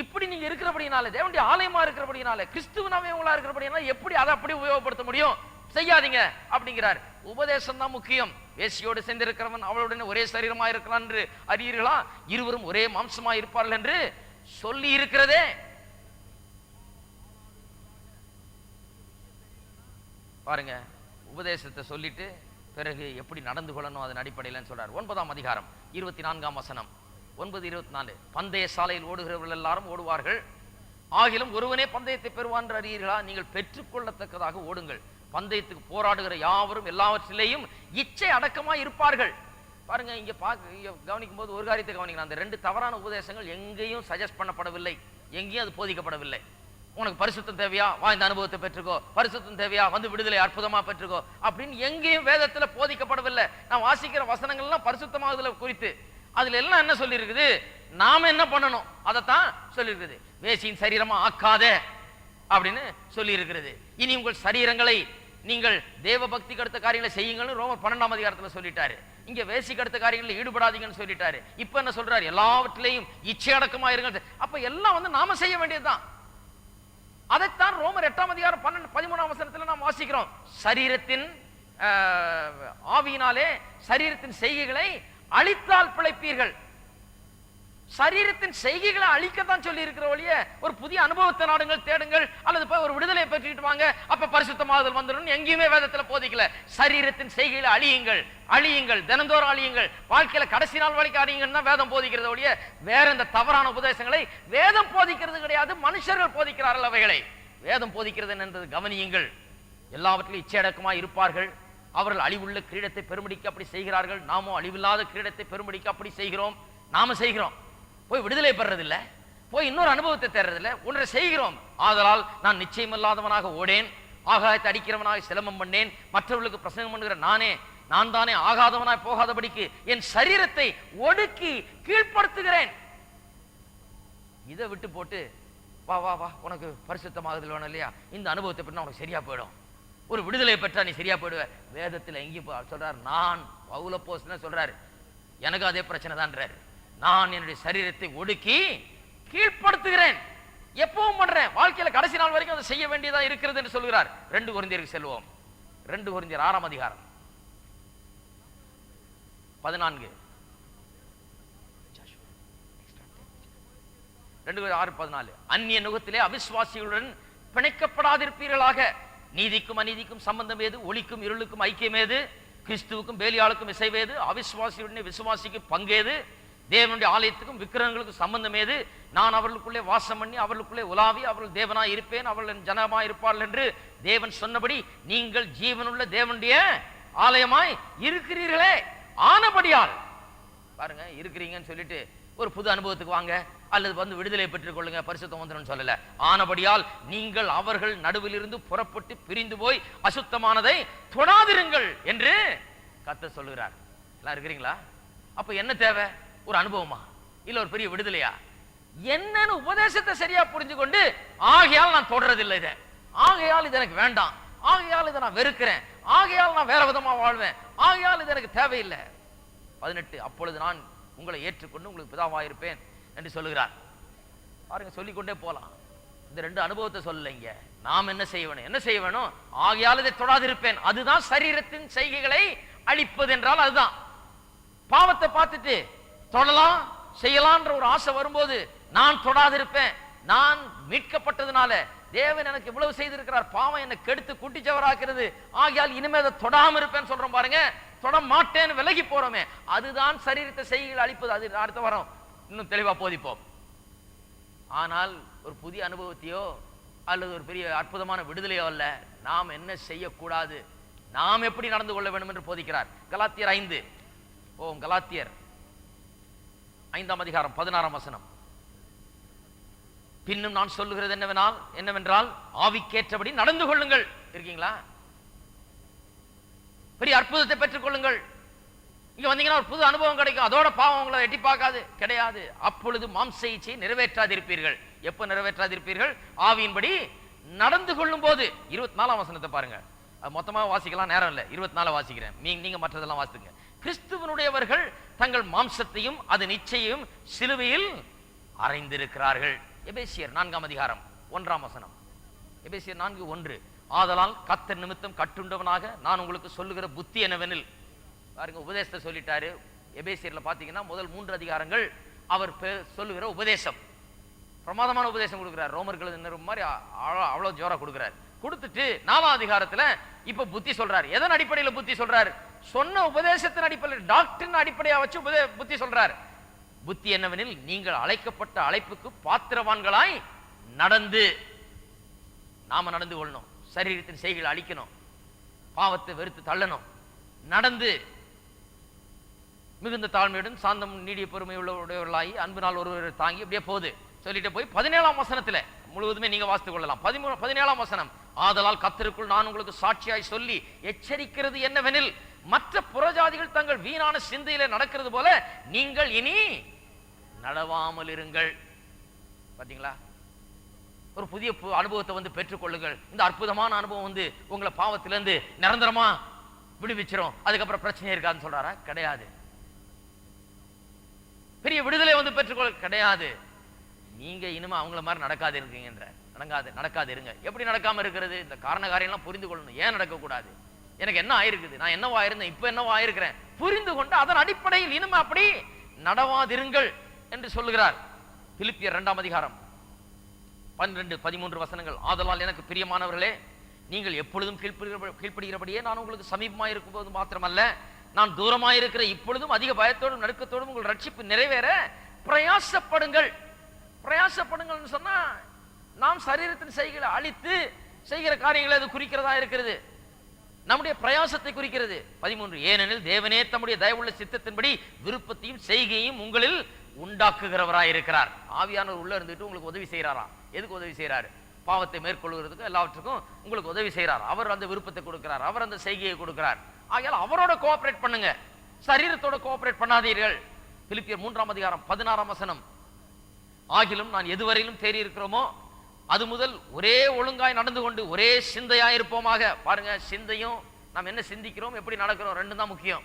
இப்படி நீங்க இருக்கிறபடினால, தேவனுடைய ஆலயமா இருக்கிறபடினால, கிறிஸ்துவின் அவயவங்களா இருக்கிறபடினால எப்படி அதை அப்படி உபயோகப்படுத்த முடியும்? செய்யாதீங்க அப்படிங்கிறார். உபதேசம் தான் முக்கியம். வேசியோடு சேர்ந்திருக்கிறவன் அவளுடன் ஒரே சரீரமா இருக்கிறான் என்று அறியீர்களா? இருவரும் ஒரே மாம்சமா இருப்பார்கள் என்று சொல்லி இருக்கிறதே. பாருங்க, உபதேசத்தை சொல்லிட்டு பிறகு எப்படி நடந்து கொள்ளணும் அதன் அடிப்படையில் சொல்றார். 9ஆம் அதிகாரம் 24ஆம் வசனம், 9:24. பந்தய சாலையில் ஓடுகிறவர்கள் எல்லாரும் ஓடுவார்கள், ஆகிலும் ஒருவனே பந்தயத்தை பெறுவான் என்று அறியீர்களா? நீங்கள் பெற்றுக்கொள்ளத்தக்கதாக ஓடுங்கள். பந்தயத்துக்கு போராடுகிற யாவரும் எல்லாவற்றிலேயும் இச்சை அடக்கமா இருப்பார்கள். பாருங்க, இங்க கவனிக்கும் போது ஒரு காரியத்தை கவனிக்கலாம். அந்த 2 தவறான உபதேசங்கள் எங்கேயும் சஜஸ்ட் பண்ணப்படவில்லை, எங்கேயும் அது போதிக்கப்படவில்லை. உனக்கு பரிசுத்தம் தேவையா, வா இந்த அனுபவத்தை பெற்றுக்கோ. பரிசுத்தம் தேவையா, வந்து விடுதலை அற்புதமா பெற்றுக்கோ அப்படின்னு எங்கேயும் வேதத்துல போதிக்கப்படவில்லை. நான் வாசிக்கிற வசனங்கள்லாம் பரிசுத்தமாகுதல குறித்து. அதுல எல்லாம் என்ன சொல்லி இருக்குது? நாம என்ன பண்ணணும் அதைத்தான் சொல்லி இருக்குது. வேசியின் சரீரமா ஆக்காதே அப்படின்னு சொல்லி இருக்கிறது. இனி உங்கள் சரீரங்களை நீங்கள் தேவ பக்திக்கு அடுத்த காரியங்களை செய்யுங்கள்னு ரோமர் 12ஆம் அதிகாரத்துல சொல்லிட்டாரு. இங்க வேசிக்கு அடுத்த காரியங்களில் ஈடுபடாதீங்கன்னு சொல்லிட்டாரு. இப்ப என்ன சொல்றாரு? எல்லாவற்றிலையும் இச்சை அடக்கமா இருங்க. அப்ப எல்லாம் நாம செய்ய வேண்டியதுதான். அதைத்தான் ரோமர் 8ஆம் அதிகாரம் 13ஆம் வசனத்துல நாம் வாசிக்கிறோம். சரீரத்தின் ஆவியினாலே சரீரத்தின் செய்கைகளை அழித்தால் பிழைப்பீர்கள். சரீரத்தின் செய்கைகளை அழிக்கத்தான் சொல்லி இருக்கிற வழியே ஒரு புதிய அனுபவத்தை நாடுங்கள், தேடுங்கள், அல்லது போய் ஒரு விடுதலை பெற்றுட்டு வாங்க, அப்ப பரிசுத்தமாகுதல் வந்துடும் எங்கேயுமே வேதத்துல போதிக்கல. சரீரத்தின் செய்கைகளை அழியுங்கள், அழியுங்கள், தினந்தோறும் அழியுங்கள், வாழ்க்கையில கடைசி நாள் வரைக்கும் அழியுங்கன்னு தான் வேதம் போதிக்கிறது ஒழிய வேற இந்த தவறான உபதேசங்களை வேதம் போதிக்கிறது கிடையாது. மனுஷர்கள் போதிக்கிறார்கள் அவைகளை. வேதம் போதிக்கிறது என்றது கவனியுங்கள். எல்லாவற்றிலும் இச்சையடக்கமா இருப்பார்கள், அவர்கள் அழிவுள்ள கிரீடத்தை பெருமடிக்க அப்படி செய்கிறார்கள், நாமும் அழிவில்லாத கிரீடத்தை பெருமடிக்க அப்படி செய்கிறோம். நாம செய்கிறோம், போய் விடுதலை பெறதில்லை, போய் இன்னொரு அனுபவத்தை தேர்றதில்லை, ஒன்றை செய்கிறோம். ஆதலால் நான் நிச்சயமில்லாதவனாக ஓடேன், ஆகாயத்தை அடிக்கிறவனாக சிலம்பம் பண்ணேன், மற்றவர்களுக்கு பிரசங்கம் பண்ணுகிற நான் தானே ஆகாதவனாய் போகாதபடிக்கு என் சரீரத்தை ஒடுக்கி கீழ்ப்படுத்துகிறேன். இதை விட்டு போட்டு வா வா வா உனக்கு பரிசுத்தமாகுதல் வேணும் இல்லையா, இந்த அனுபவத்தை பெற்றா உனக்கு சரியா போயிடும், ஒரு விடுதலை பெற்றா நீ சரியா போயிடுவ. வேதத்தில் எங்கேயும் சொல்றாரு, நான் பவுலப்போஸ்தலன் சொல்றாரு, எனக்கு அதே பிரச்சனை தான்றாரு. நான் என்னுடைய சரீரத்தை ஒடுக்கி கீழ்ப்படுத்துகிறேன். எப்பவும் பண்றேன், வாழ்க்கையில கடைசி நாள் வரைக்கும் அதை செய்ய வேண்டியதா இருக்கிறது என்று சொல்கிறார். 2 கொரிந்தியருக்கு செல்வோம். 2 கொரிந்தியர் 6ஆம் அதிகாரம் 14. 2:6-14. அந்நிய நுகத்திலே அவிசுவாசிகளுடன் பிணைக்கப்படாதிருப்பீர்களாக. நீதிக்கும் அநீதிக்கும் சம்பந்தம் ஏது? ஒளிக்கும் இருளுக்கும் ஐக்கியம் ஏது? கிறிஸ்துவுக்கும் பேலியாளுக்கும் இசைவேது? அவிசுவாசியுடனே விசுவாசிக்கு பங்கேது? தேவனுடைய ஆலயத்துக்கும் விக்கிரகங்களுக்கும் சம்பந்தம் ஏது? நான் அவர்களுக்குள்ளே வாசம் பண்ணி அவர்களுக்குள்ளே உலாவி அவர்கள் தேவனாய் இருப்பேன், அவர்கள் ஜனமாய் இருப்பார்கள் என்று தேவன் சொன்னபடி நீங்கள் ஜீவனுள்ள தேவனுடைய ஆலயமாய் இருக்கிறீர்களே. ஆனபடியால் பாருங்க, இருக்கிறீங்கன்னு சொல்லிட்டு ஒரு புது அனுபவத்துக்கு வாங்க அல்லது வந்து விடுதலை பெற்றுக் கொள்ளுங்க, பரிசுத்தம் வந்துடும் சொல்லல. ஆனபடியால் நீங்கள் அவர்கள் நடுவில் இருந்து புறப்பட்டு பிரிந்து போய் அசுத்தமானதை தொடாதிருங்கள் என்று கர்த்தர் சொல்லுகிறார். எல்லாம் இருக்கிறீங்களா? அப்ப என்ன தேவை? ஒரு அனுபவமா இல்ல ஒரு பெரிய விடுதலையா? என்னன்னு உபதேசத்தை சரியா புரிஞ்சு கொண்டு, ஆகையால் நான் தொடறதில்லை, இதை ஆகையால் இது எனக்கு வேண்டாம், ஆகையால் இதை நான் வெறுக்கிறேன், ஆகையால் நான் வேற விதமா வாழ்வேன், ஆகையால் இது எனக்கு தேவையில்லை. 18. அப்பொழுது நான் உங்களை ஏற்றுக்கொண்டு உங்களுக்கு பிதாவாயிருப்பேன் என்று சொல்லுகிறார். பாருங்க, சொல்லிக்கொண்டே போலாம். இந்த 2 அனுபவத்தை சொல்லலைங்க. நாம் என்ன செய்ய வேணும்? என்ன செய்ய வேணும்? ஆகையால் இதை தொடாதிருப்பேன். அதுதான் சரீரத்தின் செய்கைகளை அழிப்பது என்றால் அதுதான். பாவத்தை பார்த்துட்டு தொடலாம் செய்யலான்ற ஒரு ஆசை வரும்போது நான் தொடாதிருப்பேன். நான் மீட்கப்பட்டதுனால தேவன் எனக்கு இவ்வளவு செய்திருக்கிறார், பாவம் என்னை கெடுத்து குட்டிச்சவராக்கிறது, ஆகையால் இனிமே அதை தொடாம இருப்பேன்னு சொல்றோம் பாருங்க. தொட மாட்டேன்னு விலகி போறோமே, அதுதான் சரீரத்தை செய்கைகள் அழிப்பது. அது அடுத்த வாரம் இன்னும் தெளிவா போதிப்போம். ஆனால் ஒரு புதிய அனுபவத்தையோ அல்லது ஒரு பெரிய அற்புதமான விடுதலையோ அல்ல, நாம் என்ன செய்யக்கூடாது, நாம் எப்படி நடந்து கொள்ள வேண்டும் என்று போதிக்கிறார். கலாத்தியர் 5. கலாத்தியர் 5ஆம் அதிகாரம் 16ஆம் வசனம். பின்னும் நான் சொல்லுகிறது என்னவென்றால் ஆவிக்கேற்றபடி நடந்து கொள்ளுங்கள். இருக்கீங்களா? பெரிய அற்புதத்தை பெற்றுக் கொள்ளுங்கள், இங்க வந்தீங்கன்னா ஒரு புது அனுபவம் கிடைக்கும், அதோட பாவம் உங்களை எட்டி பார்க்காது, கிடையாது. அப்பொழுது மாம்ச இச்சையை நிறைவேற்றாதிருப்பீர்கள். எப்ப நிறைவேற்றாதிருப்பீர்கள்? ஆவியின்படி நடந்து கொள்ளும் போது. 24ஆம் வசனத்தை பாருங்க, அது மொத்தமா வாசிக்கலாம், நேரம் இல்லை, 24 வாசிக்கிறேன், நீங்க மற்றதெல்லாம் வாசித்துங்க. கிறிஸ்துவனுடையவர்கள் தங்கள் மாம்சத்தையும் அது நிச்சயம் சிலுவையில் அறைந்திருக்கிறார்கள். எபேசியர் 4ஆம் அதிகாரம் 1ஆம் வசனம். எபேசியர் 4:1. ஆதலால் கர்த்தர் நிமித்தம் கட்டுண்டவனாக நான் உங்களுக்கு சொல்லுகிற புத்தி என்னவெனில், பாருங்க, உபதேசத்தை சொல்லிட்டாரு. எபேசியர்ல பாத்தீங்கன்னா முதல் 3 அதிகாரங்கள் அவர் சொல்லுகிற உபதேசம், பிரமாதமான உபதேசம் கொடுக்கிறார். ரோமர்கள் மாதிரி அவ்வளவு ஜோரா கொடுக்கிறார். கொடுத்துட்டு 4ஆம் அதிகாரத்துல இப்ப புத்தி சொல்றாரு. எதன் அடிப்படையில் புத்தி சொல்றாரு? சொன்ன உபதேசத்தின் அடிப்படையில், டாக்டரின் அடிப்படையா வச்சு புத்தி சொல்றாரு. புத்தி என்னவெனில், நீங்கள் அழைக்கப்பட்ட அழைப்புக்கு பாத்திரவான்களாய் நடந்து, நாம நடந்து கொள்ளணும், சரீரத்தின் செய்களை அழிக்கணும், பாவத்தை வெறுத்து தள்ளணும், நடந்து மிகுந்த தாழ்மையுடன் சாந்தம் நீடிய பொறுமை உள்ளவர்களாகி அன்பினால் ஒருவர் தாங்கி அப்படியே போகுது. சொல்லிட்டு போய் 17ஆம் வசனத்துல முழுவதுமே நீங்க வாசித்துக் கொள்ளலாம். 17ஆம் வசனம். ஆதலால் கர்த்தருக்குள் நான் உங்களுக்கு சாட்சியாய் சொல்லி எச்சரிக்கிறது என்னவெனில், மற்ற புறஜாதிகள் தங்கள் வீணான சிந்தையில நடக்கிறது போல நீங்கள் இனி நடவாமல் இருங்கள். பாத்தீங்களா? ஒரு புதிய அனுபவத்தை பெற்றுக்கொள்ளுங்கள். இந்த அற்புதமான அனுபவம் உங்களை பாவத்திலிருந்து நிரந்தரமா விடுவிச்சிரும், அதுக்கப்புறம் பிரச்சனை இருக்காதுன்னு சொல்றாரா? கிடையாது. பெரிய விடுதலை பெற்றுக்கொள்ள கிடையாது. நீங்க இனிமே அவங்கள மாதிரி நடக்காது இருக்கீங்கன்ற நடக்காது இருங்க. எப்படி நடக்காம இருக்கிறது? இந்த காரண காரியம்லாம் புரிந்து கொள்ளணும். ஏன் நடக்கக்கூடாது? எனக்கு என்ன ஆயிருக்குது, நான் என்னவா இருந்தேன், இப்ப என்னவா ஆயிருக்கிறேன், புரிந்து கொண்டு அதன் அடிப்படையில் இனிமே அப்படி நடவாதிருங்கள் என்று சொல்லுகிறார். பிலிப்பியர் 2ஆம் அதிகாரம் 12-13 வசனங்கள். ஆதலால் எனக்கு பிரியமானவர்களே, நீங்கள் எப்பொழுதும் கீழ்ப்படுகிறபடியே நான் உங்களுக்கு சமீபமாக இருக்கும் போது மாத்திரமல்ல, நான் தூரமாயிருக்கிற இப்பொழுதும் அதிக பயத்தோடும் நடுக்கத்தோடும் உங்கள் ரட்சிப்பு நிறைவேற பிரயாசப்படுங்கள். பிரயாசப்படுங்கள் சொன்னா நாம் சரீரத்தின் செய்களை அழித்து செய்கிற காரியங்களை அது குறிக்கிறதா இருக்கிறது. நம்முடைய பிரயாசத்தை குறிக்கிறது. 13. ஏனெனில் தேவனே தம்முடைய தயவுள்ள சித்தத்தின்படி விருப்பத்தையும் செய்கையும் உங்களில் உண்டாக்குகிறவராயிருக்கிறார். ஆவியானவர் உள்ள இருந்துட்டு உங்களுக்கு உதவி செய்யறாராம். எதுக்கு உதவி செய்யறாரு? பாவத்தை மேற்கொள்வதற்கு, எல்லாவற்றுக்கும் உங்களுக்கு உதவி செய்யறார். அவர் அந்த விருப்பத்தை கொடுக்கிறார், அவர் அந்த செய்கையை கொடுக்கிறார். ஆகையால் அவரோட கோஆபரேட் பண்ணுங்க, சரீரத்தோட கோஆபரேட் பண்ணாதீர்கள். பிலிப்பியர் 3ஆம் அதிகாரம் 16ஆம் வசனம். ஆகிலும் நான் எதுவரையிலும் தேறி இருக்கிறோமோ அது முதல் ஒரே ஒழுங்காய் நடந்து கொண்டு ஒரே சிந்தையாய் இருப்போமாக. பாருங்க, சிந்தையும் நாம் என்ன சிந்திக்கிறோம், எப்படி நடக்கிறோம், ரெண்டும் தான் முக்கியம்.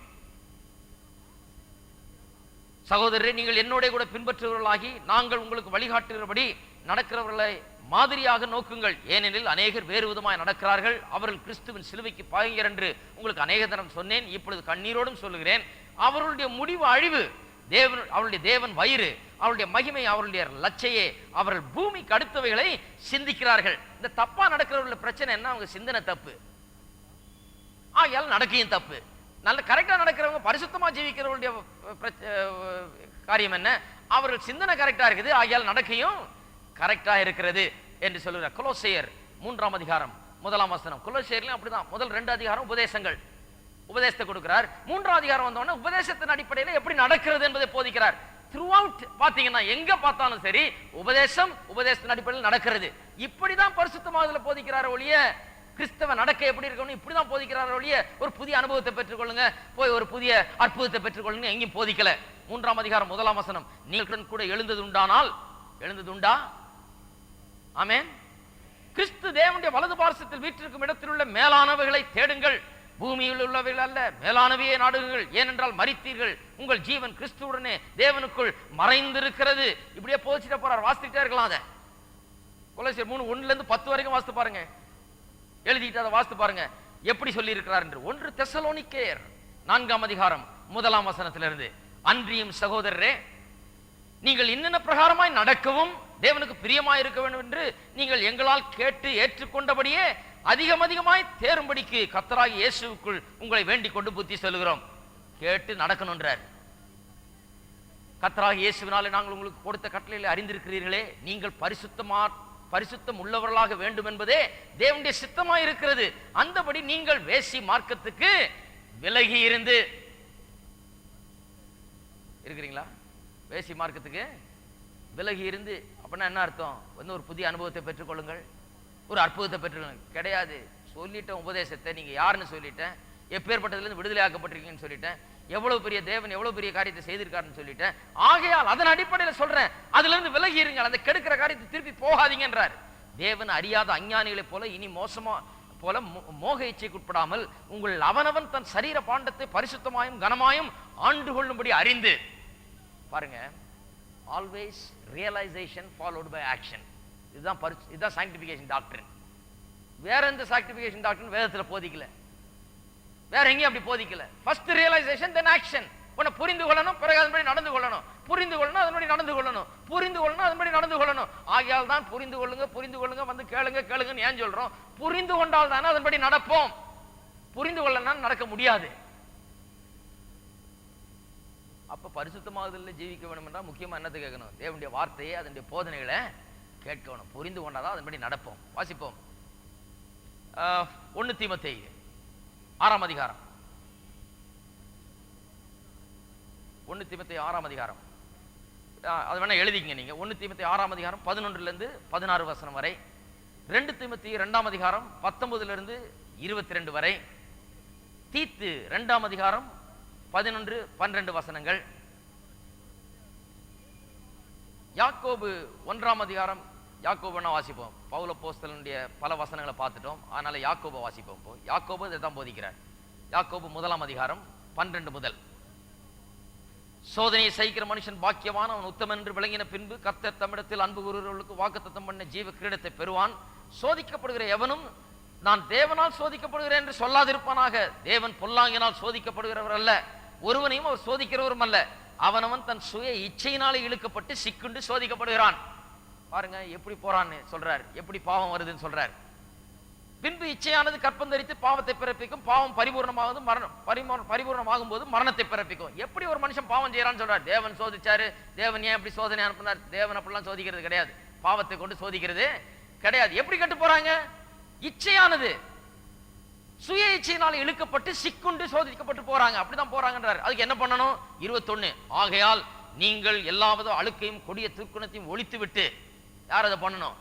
சகோதரரே, நீங்கள் என்னோட கூட பின்பற்றுவர்களாகி நாங்கள் உங்களுக்கு வழிகாட்டுகிறபடி நடக்கிறவர்களை மாதிரியாக நோக்குங்கள். ஏனெனில் அநேகர் வேறு விதமாய் நடக்கிறார்கள், அவர்கள் கிறிஸ்துவின் சிலுவைக்கு பாய்ஞர் என்று உங்களுக்கு அநேக தரம் சொன்னேன், இப்பொழுது கண்ணீரோடும் சொல்லுகிறேன். அவர்களுடைய முடிவு அழிவு, அவருடைய தேவன் வயிறு, அவருடைய மகிமை, அவருடைய லட்சையே, அவர்கள் பூமிக்கு அடுத்தவைகளை சிந்திக்கிறார்கள். இந்த தப்பா நடக்கிறவர்களுடைய பிரச்சனை என்ன? அவங்க சிந்தனை தப்பு, ஆகையால் நடக்கையும் தப்பு. நல்ல கரெக்டா நடக்கிறவங்க, பரிசுத்தமா ஜீவிக்கிறவங்களுடைய காரியம் என்ன? அவர்கள் சிந்தனை கரெக்டா இருக்குது, ஆகையால் நடக்கையும் கரெக்டா இருக்கிறது என்று சொல்லுகிறார். கொலோசையர் 3ஆம் அதிகாரம் 1ஆம் வசனம். கொலோசையர்லயும் அப்படிதான். முதல் 2 அதிகாரம் உபதேசங்கள், உபதேசத்தை கொடுக்கிறார். 3ஆம் அதிகாரம் வந்தோடனே உபதேசத்தின் அடிப்படையில் எப்படி நடக்கிறது என்பதை போதிக்கிறார். த்ரூ அவுட் பாத்தீங்கன்னா எங்க பார்த்தாலும் சரி உபதேசம், உபதேசத்தின் அடிப்படையில் நடக்கிறது. இப்படிதான் பரிசுத்தமானதுல போதிக்கிறார் ஒழிய, கிறிஸ்தவ நடக்க எப்படி இருக்கணும் இப்படிதான் போதிக்கிறார் ஒழிய, ஒரு புதிய அனுபவத்தை பெற்றுக்கொள்ளுங்க, போய் ஒரு புதிய அற்புதத்தை பெற்றுக்கொள்ளுங்க எங்கேயும் போதிக்கல. 3ஆம் அதிகாரம் 1ஆம் வசனம். நீங்கள் கூட எழுந்தது உண்டா? ஆமென். கிறிஸ்து தேவனுடைய வலது பார்சத்தில் வீற்றிருக்கும் இடத்தில் உள்ள மேலானவைகளை தேடுங்கள், பூமியில் உள்ளவைகள் அல்ல, மேலானவையே நாடுங்கள். ஏனென்றால் மரித்தீர்கள், உங்கள் ஜீவன் கிறிஸ்துவுடனே தேவனுக்குள் மறைந்திருக்கிறது. இப்படியே போதிச்சுட்டு போறார். வாசிச்சுட்டே இருக்கலாம். அதை கொலோசியர் 3:1-10 வரைக்கும் வாசித்து பாருங்க, எழுதிட்டு அதை வாசித்து பாருங்க எப்படி சொல்லி இருக்கிறார் என்று. 1 தெசலோனிக்கேயர் 4ஆம் அதிகாரம் 1ஆம் வசனத்திலிருந்து. அன்றியும் சகோதரரே, நீங்கள் இன்னென்ன பிரகாரமாய் நடக்கவும் தேவனுக்கு பிரியமாய் இருக்க வேண்டும் என்று நீங்கள் எங்களால் கேட்டு ஏற்றுக்கொண்டபடியே அதிகமாய் தேரும்படிக்கு கர்த்தராகிய இயேசுவுக்குள் உங்களை வேண்டிக் கொண்டு புத்தி சொல்லுகிறோம். கேட்டு நடக்கணும்ன்றார். கர்த்தராகிய இயேசுவினாலே நாங்கள் உங்களுக்கு கொடுத்த கட்டளைகளை அறிந்திருக்கிறீர்களே, நீங்கள் பரிசுத்தம் உள்ளவர்களாக வேண்டும் என்பதே தேவனுடைய சித்தமாய் இருக்கிறது. அந்தபடி நீங்கள் வேசி மார்க்கத்துக்கு விலகி இருந்து இருக்கிறீங்களா? வேசி மார்க்கத்துக்கு விலகி இருந்து அப்படின்னா என்ன அர்த்தம்? ஒரு புதிய அனுபவத்தை பெற்றுக்கொள்ளுங்கள், ஒரு அற்புதத்தை பெற்றுக்கொள்ளுங்கள் கிடையாது. சொல்லிட்டேன் உபதேசத்தை, நீங்க யாருன்னு சொல்லிட்டேன், எப்பேற்பட்டதுலேருந்து விடுதலை ஆக்கப்பட்டிருக்கீங்கன்னு சொல்லிட்டேன். எவ்வளவு பெரிய தேவன் எவ்வளவு பெரிய காரியத்தை செய்திருக்காருன்னு சொல்லிட்டேன். ஆகையால் அதன் அடிப்படையில் சொல்றேன், அதுல இருந்து விலகி இருங்கள், அந்த கெடுக்கிற காரியத்தை திருப்பி போகாதீங்கன்றார். தேவன் அறியாத அஞ்ஞானிகளைப் போல இனி மோசமா போல மோக இச்சைக்கு உட்படாமல் உங்கள் அவனவன் தன் சரீர பாண்டத்தை பரிசுத்தமாயும் கனமாயும் ஆண்டு கொள்ளும்படி அறிந்து பாருங்க. Always realization followed by action. இதுதான் சாங்டிஃபிகேஷன் டாக்டரின். வேற எந்த சாங்டிஃபிகேஷன் டாக்டரின் வேதத்துல போதிக்கல, வேற எங்கேயும் அப்படி போதிக்கல. First realisation then action. உன்னை புரிந்து கொள்ளணும், பிறகு அதன்படி நடந்து கொள்ளணும். புரிந்து கொள்ளணும், அதன்படி நடந்து கொள்ளணும். புரிந்து கொள்ளணும், அதன்படி நடந்து கொள்ளணும். ஆகையால் தான் புரிந்து கொள்ளுங்க, புரிந்து கொள்ளுங்க, வந்து கேளுங்க கேளுங்கன்னு ஏன் சொல்றோம்? புரிந்து கொண்டால் தானே அதன்படி நடப்போம். புரிந்து கொள்ளணும் நடக்க முடியாது. அப்ப பரிசுத்தமாகுதலில் ஜீவிக்க வேண்டும் என்றால் முக்கியமா என்னத்தை கேட்கணும்? தேவனுடைய வார்த்தையை, அதனுடைய போதனைகளை கேட்கணும். புரிந்து கொண்டாதான் அதன்படி நடப்போம். வாசிப்போம். 1 தீமோத்தேயு 6ஆம் அதிகாரம். 1 தீமோத்தேயு 6ஆம் அதிகாரம். அது வேணா எழுதிக்கங்க நீங்க. 1 தீமோத்தேயு 6ஆம் அதிகாரம் 11 16 வசனம் வரை. 2 தீமோத்தேயு 2ஆம் அதிகாரம் 19 22 வரை. தீத்து 2ஆம் அதிகாரம் 11 12 வசனங்கள். யாக்கோபு 1ஆம் அதிகாரம். யாக்கோபுனா வாசிப்போம். பவுல் அப்போஸ்தலனுடைய பல வசனங்களை பார்த்துட்டோம், அதனால யாக்கோபை வாசிப்போம். யாக்கோபு இதை தான் போதிக்கிறார். யாக்கோபு 1ஆம் அதிகாரம் 12 முதல். சோதனையை சகிக்கிற மனுஷன் பாக்கியவான், அவன் உத்தமன் என்று விளங்கின பின்பு கர்த்தர் தம்மிடத்தில் அன்பு கூறுகிறவர்களுக்கு வாக்குத்தத்தம் பண்ண ஜீவ கிரீடத்தை பெறுவான். சோதிக்கப்படுகிற எவனும் நான் தேவனால் சோதிக்கப்படுகிறேன் என்று சொல்லாதிருப்பானாக. தேவன் பொல்லாங்கினால் சோதிக்கப்படுகிறவர் அல்ல, ஒருவனையும் அவர் சோதிக்கிறவரும் அல்ல. அவனவன் தன் சுய இச்சையினாலே இழுக்கப்பட்டு சிக்குண்டு சோதிக்கப்படுகிறான். பாருங்க எப்படி போறான்னு சொல்றார், எப்படி பாவம் வருதுன்னு சொல்றார். பின்பு இச்சையானது கற்பந்தரித்து பாவத்தை பிறப்பிக்கும், பாவம் பரிபூர்ணமாகும் போது மரணத்தை பிறப்பிக்கும். எப்படி ஒரு மனுஷன் பாவம் செய்யறான்னு சொல்றார். தேவன் சோதிச்சாரு, தேவன் ஏன் எப்படி சோதனை அனுப்பினார்? தேவன் அப்படிலாம் சோதிக்கிறது கிடையாது, பாவத்தை கொண்டு சோதிக்கிறது கிடையாது. எப்படி கட்டு போறாங்க? இச்சையானது சுய இச்சையினால் இழுக்கப்பட்டு சிக்குண்டு சோதிக்கப்பட்டு போறாங்க. அப்படிதான் போறாங்கன்றார். அதுக்கு என்ன பண்ணணும்? 21 ஆகையால் நீங்கள் எல்லாவது அழுக்கையும் கொடிய துர்க்குணத்தையும் ஒழித்து விட்டு. யார் அதை பண்ணணும்?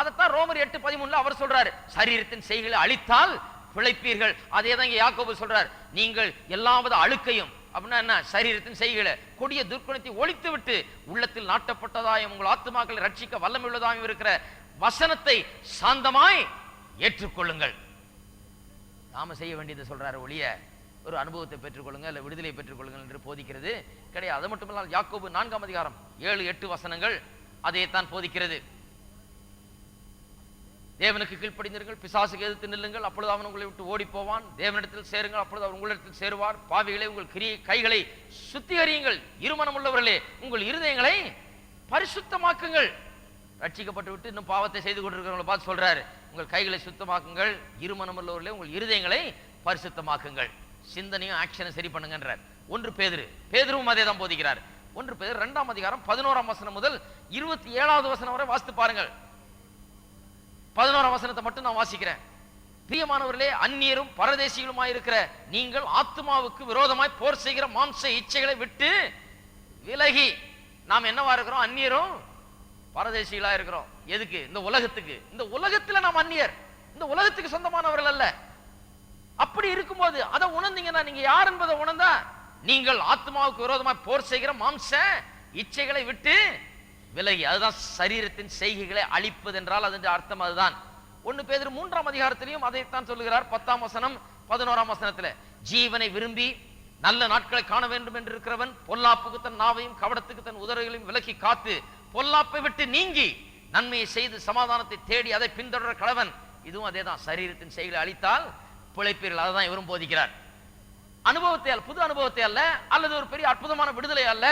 அதைத்தான் ரோமர் 8:13 அவர் சொல்றாரு, சரீரத்தின் செய்களை அழித்தால் பிழைப்பீர்கள். அதே தான் யாக்கோபு சொல்றார், நீங்கள் எல்லாவது அழுக்கையும் அப்படின்னா என்ன? சரீரத்தின் செய்களை கொடிய துர்க்குணத்தை ஒழித்து விட்டு உள்ளத்தில் நாட்டப்பட்டதாயும் உங்கள் ஆத்துமாக்களை ரட்சிக்க வல்லமையுள்ளதாயும் இருக்கிற வசனத்தை சாந்தமாய் ஏற்றுக்கொள்ளுங்கள். நாம செய்ய வேண்டியதை சொல்றாரு ஒழிய ஒரு அனுபவத்தை பெற்றுக்கொள்ளுங்க இல்ல விடுதலை பெற்றுக்கொள்ளுங்கள் என்று போதிக்கிறது கிடையாது. அது மட்டுமல்ல, யாக்கோபு 4ஆம் அதிகாரம் 7-8 வசனங்கள் அதைத்தான் போதிக்கிறது. தேவனுக்கு கீழ்ப்படிந்தீர்கள், பிசாசுக்கு எதிர்த்து நில்லுங்கள், அப்பொழுது அவன் உங்களை விட்டு ஓடி போவான். தேவனிடத்தில் சேருங்கள், அப்பொழுது அவர் உங்களிடத்தில் சேருவார். பாவிகளை உங்கள் கைகளை சுத்திகரியுங்கள், இருமனம் உள்ளவர்களே உங்கள் இருதயங்களை பரிசுத்தமாக்குங்கள். ரட்சிக்கப்பட்டு விட்டு இன்னும் பாவத்தை செய்து கொண்டிருக்கிறவங்களை பார்த்து சொல்றாரு, உங்கள் கைகளை சுத்தமாக்குங்கள், இருமனம் உள்ளவர்களே உங்கள் இருதயங்களை பரிசுத்தமாக்குங்கள். சிந்தனையும் ஆக்ஷனை சரி பண்ணுங்கன்றார். 1 பேதுருவும் அதே தான் போதிக்கிறார். 1 பேதுரு 2ஆம் அதிகாரம் 11ஆம் வசனம் முதல் 27வது வசனம் வரை வாசித்து பாருங்கள். 11ஆம் வசனத்தை மட்டும் நான் வாசிக்கிறேன். பிரியமானவர்களே, அந்நியரும் பரதேசிகளுமாய் இருக்கிற நீங்கள் ஆத்துமாவுக்கு விரோதமாய் போர் செய்கிற மாம்ச இச்சைகளை விட்டு விலகி. நாம் என்னவா இருக்கிறோம்? அந்நியரும் பரதேசிகளா இருக்கிறோம். எதுக்கு? இந்த உலகத்துக்கு. இந்த உலகத்துல நாம் அந்நியர், இந்த உலகத்துக்கு சொந்தமானவர்கள் அல்ல. அப்படி இருக்கும்போது அதை உணர்ந்தீங்கன்னா, நீங்க யார் என்பதை உணர்ந்தா நீங்கள் ஆத்மாவுக்கு விரோதமாய் போர் செய்கிற மாம்ச இச்சைகளை விட்டு விலகி. அதுதான் சரீரத்தின் செய்கைகளை அழிப்பது என்றால் அதன் அர்த்தம் அதுதான். 1 பேதுரு 3ஆம் அதிகாரத்திலையும் அதைத்தான் சொல்லுகிறார். 10ஆம் வசனம் 11ஆம் வசனத்துல, ஜீவனை விரும்பி நல்ல நாட்களை காண வேண்டும் என்று இருக்கிறவன் பொல்லாப்புக்கு தன் நாவையும் கவடத்துக்கு தன் உதடுகளையும் விலக்கி காத்து பொல்லாப்பை விட்டு நீங்கி நன்மையை செய்து சமாதானத்தை தேடி அதை பின்தொடர கடவன். இதுவும் அதே தான், சரீரத்தின் செய்களை அழித்தால் பிழைப்பீர்கள். அதை தான் இவரும் போதிக்கிறார். அனுபவத்தை அல்ல, புது அனுபவத்தை அல்ல, அல்லது ஒரு பெரிய அற்புதமான விடுதலை அல்ல.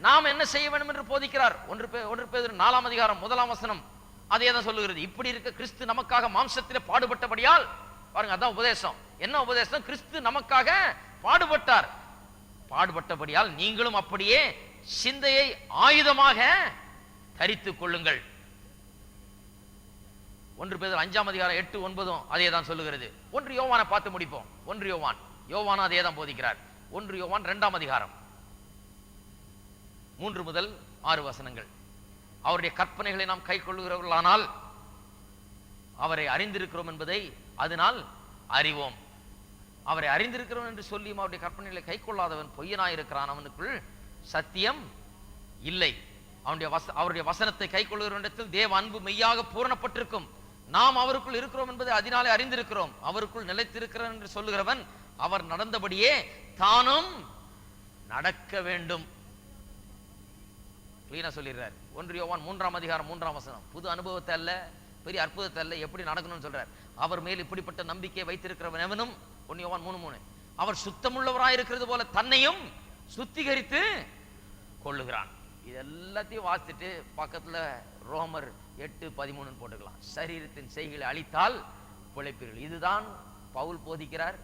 நாம் என்ன செய்ய வேண்டும் என்று போதிக்கிறார். 1 பேதுரு 4ஆம் அதிகாரம் 1ஆம் வசனம் அதே தான் சொல்லுகிறது. இப்படி இருக்க கிறிஸ்து நமக்காக மாம்சத்திலே பாடுபட்டபடியால், பாருங்க அதான் உபதேசம். என்ன உபதேசம்? கிறிஸ்து நமக்காக பாடுபட்டார். பாடுபட்டபடியால் நீங்களும் அப்படியே சிந்தையை ஆயுதமாக தரித்துக் கொள்ளுங்கள். 1 பேதுரு 5ஆம் அதிகாரம் 8-9 அதே தான் சொல்லுகிறது. 1 யோவானை பார்த்து முடிப்போம். 1 யோவான் அதே தான் போதிக்கிறார். 1 யோவான் 2ஆம் அதிகாரம் 3 முதல் 6 வசனங்கள். அவருடைய கற்பனைகளை நாம் கை கொள்ளுகிறவர்களானால் அவரை அறிந்திருக்கிறோம் என்பதை அதனால் அறிவோம். அவரை அறிந்திருக்கிறவன் என்று சொல்லியும் அவருடைய கற்பனைகளை கை கொள்ளாதவன் பொய்யனாயிருக்கிறான், அவனுக்குள் சத்தியம் இல்லை. அவருடைய வசனத்தை கை கொள்ளுகிறவனிடத்தில் தேவ அன்பு மெய்யாக பூரணப்பட்டிருக்கும். நாம் அவருக்குள் இருக்கிறோம் என்பதை அதனாலே அறிந்திருக்கிறோம். அவருக்குள் நிலைத்திருக்கிறோம் என்று சொல்லுகிறவன் அவர் நடந்தபடியே தானும் நடக்க வேண்டும். கிளீனா சொல்லிடுறார். 1 யோவான் 3ஆம் அதிகாரம் 3ஆம் வசனம். புது அனுபவத்தை அல்ல, பெரிய அற்புதத்தை அல்ல, எப்படி நடக்கணும்னு சொல்றார். அவர் மேல் இப்படிப்பட்ட நம்பிக்கை வைத்திருக்கிறவன் எவனும் 1 யோவான் 3:3 அவர் சுத்தமுள்ளவராய் இருக்கிறது போல தன்னையும் சுத்திகரித்து கொள்ளுகிறான். இது எல்லாத்தையும் வாசித்துட்டு பக்கத்துல ரோமர் 8:13 போட்டுக்கலாம். சரீரத்தின் செய்களை அழித்தால் பிழைப்பீர்கள். இதுதான் பவுல் போதிக்கிறார்.